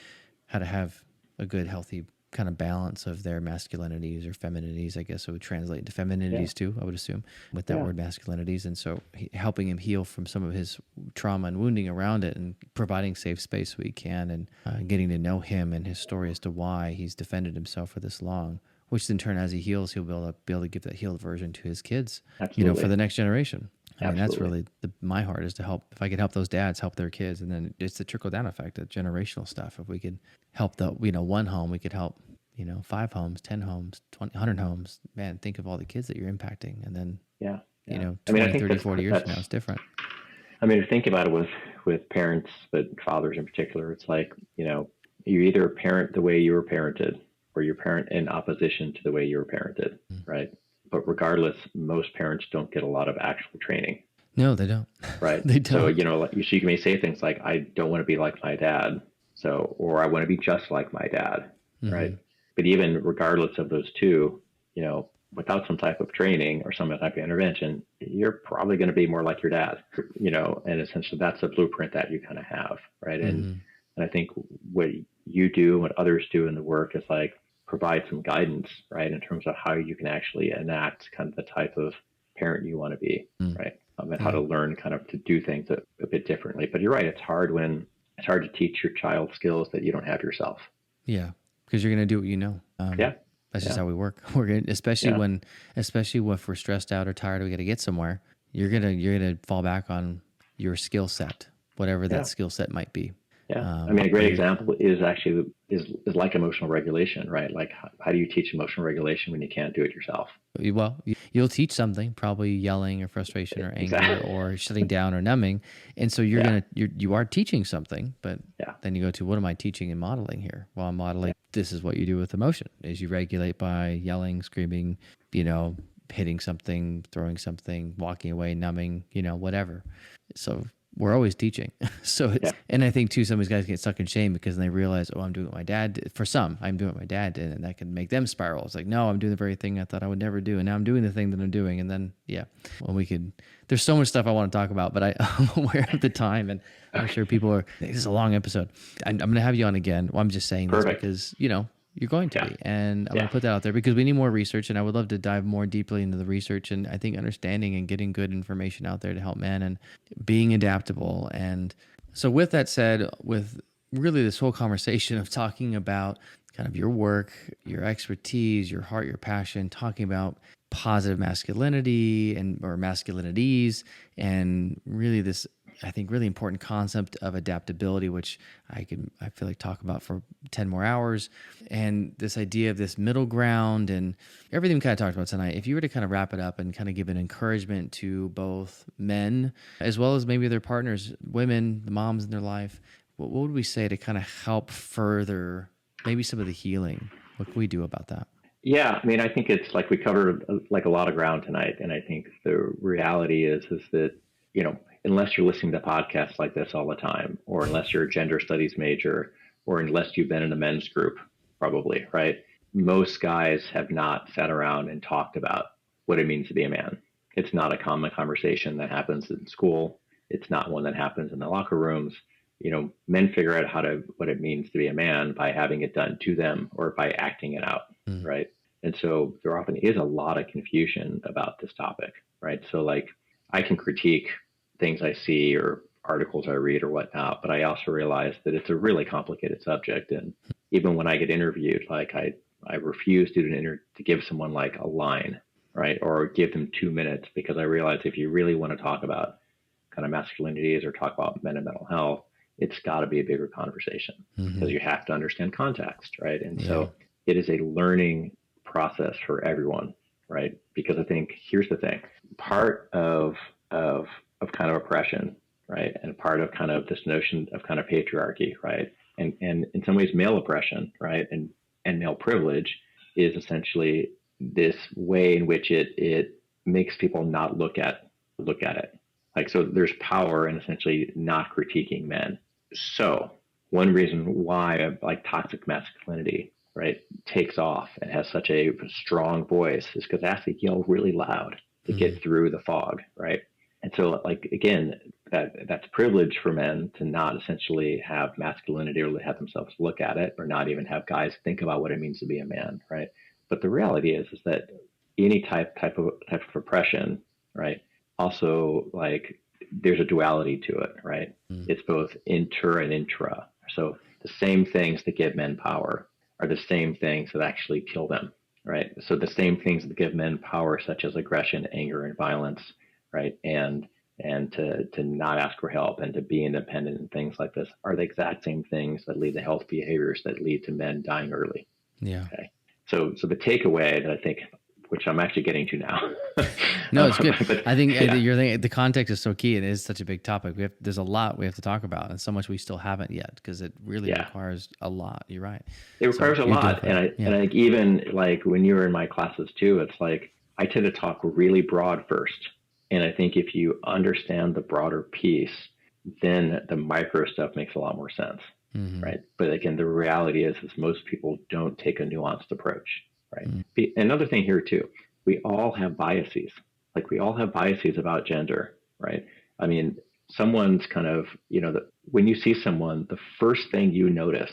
how to have a good, healthy kind of balance of their masculinities or femininities. I guess it would translate to femininities too, I would assume, with that word masculinities. And so helping him heal from some of his trauma and wounding around it, and providing safe space so he can, and getting to know him and his story as to why he's defended himself for this long, which in turn, as he heals, he'll be able to give that healed version to his kids, for the next generation. I mean, that's really my heart, is to help. If I could help those dads help their kids, and then it's the trickle down effect, the generational stuff. If we could help one home, we could help 5 homes, 10 homes, 20, 100 homes. Man, think of all the kids that you're impacting, and then 20, 30, 40 years from now, it's different. I mean, think about it with parents, but fathers in particular. It's like you either parent the way you were parented, or you parent in opposition to the way you were parented, right? But regardless, most parents don't get a lot of actual training. No, they don't. Right. They don't. So, you may say things like, I don't want to be like my dad. Or I want to be just like my dad. Mm-hmm. Right. But even regardless of those two, without some type of training or some type of intervention, you're probably going to be more like your dad, and essentially that's a blueprint that you kind of have. Right. Mm-hmm. And I think what you do, what others do in the work is like, provide some guidance, right, in terms of how you can actually enact kind of the type of parent you want to be, right, and how to learn kind of to do things a bit differently. But you're right, it's hard to teach your child skills that you don't have yourself. Yeah, because you're going to do what you know. That's just how we work. We're gonna, especially if we're stressed out or tired, we got to get somewhere. You're gonna fall back on your skill set, whatever that skill set might be. Yeah. I mean, a great example is actually like emotional regulation, right? Like, how do you teach emotional regulation when you can't do it yourself? Well, you'll teach something, probably yelling or frustration or anger or shutting down or numbing. And so you are teaching something, but then you go to, what am I teaching and modeling here? Well, I'm modeling, this is what you do with emotion, is you regulate by yelling, screaming, hitting something, throwing something, walking away, numbing, whatever. So we're always teaching. So and I think too, some of these guys get stuck in shame because they realize, I'm doing what my dad did. For some, I'm doing what my dad did, and that can make them spiral. It's like, no, I'm doing the very thing I thought I would never do, and now I'm doing the thing that I'm doing. And then, there's so much stuff I want to talk about, but I'm aware of the time, and I'm sure this is a long episode. I'm going to have you on again. Well, I'm just saying this because, you're going to be, and I'm going to put that out there because we need more research, and I would love to dive more deeply into the research, and I think understanding and getting good information out there to help men and being adaptable. And so with that said, with really this whole conversation of talking about kind of your work, your expertise, your heart, your passion, talking about positive masculinity or masculinities, and really this, I think, really important concept of adaptability, which I feel like talk about for 10 more hours, and this idea of this middle ground and everything we kind of talked about tonight. If you were to kind of wrap it up and kind of give an encouragement to both men as well as maybe their partners, women, the moms in their life, what would we say to kind of help further maybe some of the healing? What can we do about that? Yeah, I mean, I think it's like we covered like a lot of ground tonight, and I think the reality is that unless you're listening to podcasts like this all the time, or unless you're a gender studies major, or unless you've been in a men's group, probably, right? Most guys have not sat around and talked about what it means to be a man. It's not a common conversation that happens in school. It's not one that happens in the locker rooms. men figure out what it means to be a man by having it done to them or by acting it out, right? And so there often is a lot of confusion about this topic, right? So like I can critique things I see or articles I read or whatnot, but I also realize that it's a really complicated subject. And even when I get interviewed, like I refuse to give someone like a line, right? Or give them 2 minutes, because I realize if you really want to talk about kind of masculinities or talk about men and mental health, it's got to be a bigger conversation because you have to understand context, right? And so it is a learning process for everyone, right? Because I think here's the thing: part of kind of oppression, right, and part of kind of this notion of kind of patriarchy, right, and in some ways male oppression, right, and male privilege is essentially this way in which it makes people not look at it. Like, so there's power in essentially not critiquing men. So one reason why like toxic masculinity, right, takes off and has such a strong voice is because it has to yell really loud to get through the fog, right? And so, like, again, that's privilege for men to not essentially have masculinity or have themselves look at it, or not even have guys think about what it means to be a man, right? But the reality is that any type of oppression, right, also, like, there's a duality to it, right? It's both inter and intra. So the same things that give men power are the same things that actually kill them, right? So the same things that give men power, such as aggression, anger, and violence, right, and to not ask for help and to be independent and things like this, are the exact same things that lead to health behaviors that lead to men dying early. Yeah. Okay. So the takeaway that I think, which I'm actually getting to now. No, it's good. But, I think the context is so key. It is such a big topic. There's a lot we have to talk about, and so much we still haven't yet, because it really requires a lot. You're right. It requires a lot. And I think even like when you were in my classes too, it's like I tend to talk really broad first. And I think if you understand the broader piece, then the micro stuff makes a lot more sense. Right. But again, the reality is most people don't take a nuanced approach. Right. Another thing here too, we all have biases. Like, we all have biases about gender, right? I mean, someone's kind of, when you see someone, the first thing you notice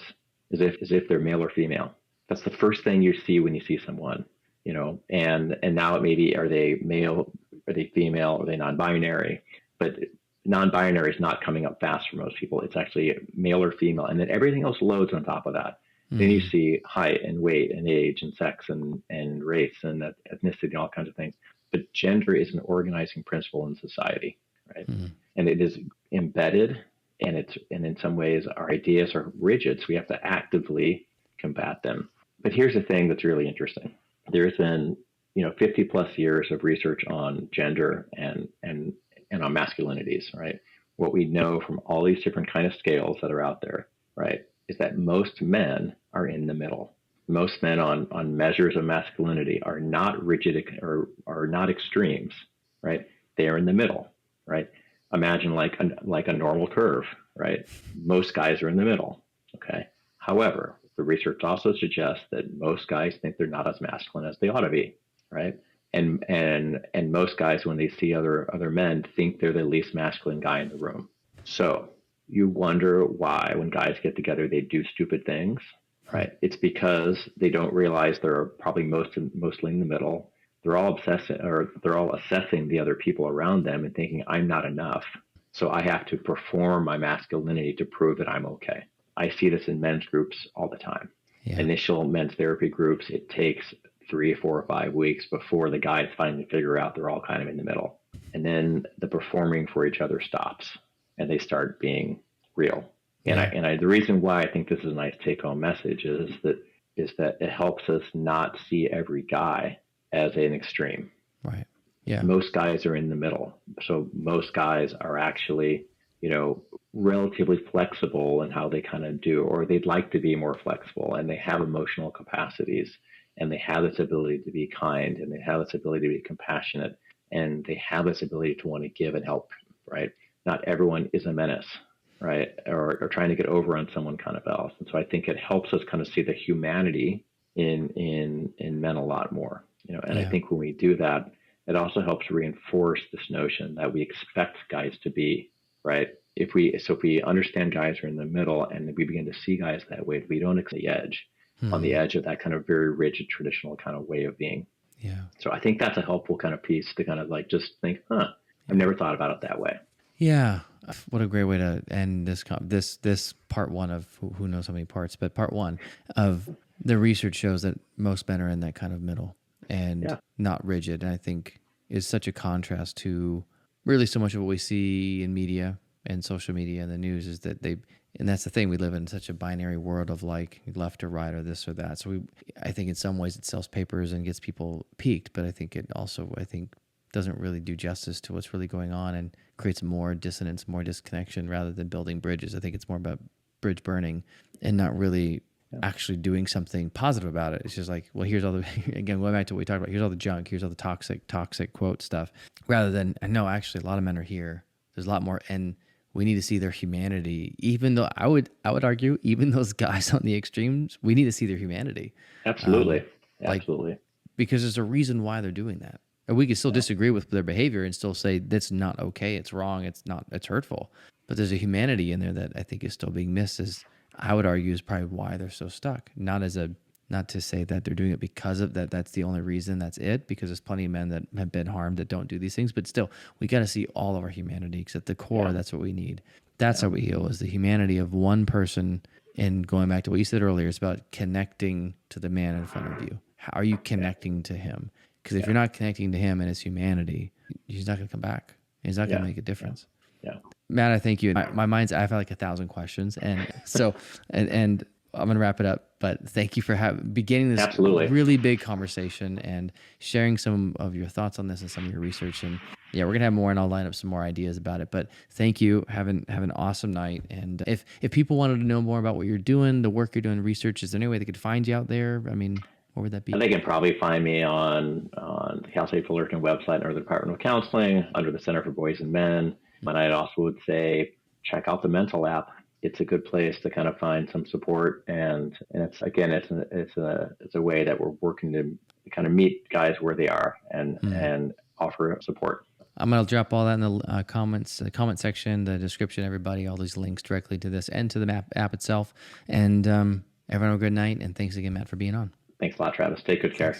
is if they're male or female. That's the first thing you see when you see someone, and now it may be, are they male, are they female, are they non-binary? But non-binary is not coming up fast for most people. It's actually male or female, and then everything else loads on top of that. Then you see height and weight and age and sex and race and ethnicity and all kinds of things. But gender is an organizing principle in society, right? And it is embedded, and in some ways our ideas are rigid, so we have to actively combat them. But here's the thing that's really interesting. There's been 50 plus years of research on gender and on masculinities, right? What we know from all these different kind of scales that are out there, right, is that most men are in the middle. Most men on measures of masculinity are not rigid or are not extremes, right? They are in the middle, right? Imagine like a normal curve, right? Most guys are in the middle, okay? However, the research also suggests that most guys think they're not as masculine as they ought to be, right? And most guys, when they see other men, think they're the least masculine guy in the room. So you wonder why, when guys get together, they do stupid things, right? It's because they don't realize they're probably mostly in the middle. They're all assessing the other people around them and thinking, I'm not enough, so I have to perform my masculinity to prove that I'm okay. I see this in men's groups all the time. Initial men's therapy groups, it takes 3, 4, or 5 weeks before the guys finally figure out they're all kind of in the middle. And then the performing for each other stops, and they start being real. And the reason why I think this is a nice take-home message is that it helps us not see every guy as an extreme. Right. Yeah. Most guys are in the middle. So most guys are actually, relatively flexible in how they kind of do, or they'd like to be more flexible, and they have emotional capacities, and they have this ability to be kind, and they have this ability to be compassionate, and they have this ability to want to give and help, right? Not everyone is a menace, right? Or trying to get over on someone kind of else. And so I think it helps us kind of see the humanity in men a lot more, and I think when we do that, it also helps reinforce this notion that we expect guys to be, right, if we understand guys are in the middle and we begin to see guys that way, we don't accept the edge on the edge of that kind of very rigid, traditional kind of way of being. Yeah. So I think that's a helpful kind of piece to kind of like just think, I've never thought about it that way. Yeah. What a great way to end this part one of who knows how many parts, but part one of the research shows that most men are in that kind of middle and not rigid. And I think is such a contrast to really so much of what we see in media and social media and the news is that and that's the thing, we live in such a binary world of like left or right or this or that. So I think in some ways it sells papers and gets people peaked, but I think it also, doesn't really do justice to what's really going on and creates more dissonance, more disconnection rather than building bridges. I think it's more about bridge burning and not really actually doing something positive about it. It's just like, well, here's all the, again, going back to what we talked about, here's all the junk, here's all the toxic quote stuff, rather than, I know actually a lot of men are here. There's a lot more, and we need to see their humanity, even though I would argue, even those guys on the extremes, we need to see their humanity. Absolutely. Absolutely. Because there's a reason why they're doing that. And we can still disagree with their behavior and still say that's not okay, it's wrong, it's hurtful. But there's a humanity in there that I think is still being missed, as I would argue is probably why they're so stuck. Not to say that they're doing it because of that, that's the only reason, that's it, because there's plenty of men that have been harmed that don't do these things. But still, we got to see all of our humanity, because at the core, that's what we need. That's how we heal, is the humanity of one person. And going back to what you said earlier, it's about connecting to the man in front of you. How are you connecting to him? Because if you're not connecting to him and his humanity, he's not going to come back. He's not going to make a difference. Yeah. Matt, I thank you. My mind's, I've had like 1,000 questions. And so, and I'm going to wrap it up, but thank you for beginning this really big conversation and sharing some of your thoughts on this and some of your research. And we're going to have more, and I'll line up some more ideas about it, but thank you. Have an awesome night. And if people wanted to know more about what you're doing, the work you're doing, research, is there any way they could find you out there? I mean, what would that be? And they can probably find me on the Cal State Fullerton website under the Department of Counseling, under the Center for Boys and Men. And I also would say, check out the Mental app. It's a good place to kind of find some support. And it's, again, it's a way that we're working to kind of meet guys where they are and offer support. I'm going to drop all that in the comment section, the description, everybody, all these links directly to this and to the app itself. And everyone have a good night. And thanks again, Matt, for being on. Thanks a lot, Travis. Take good care.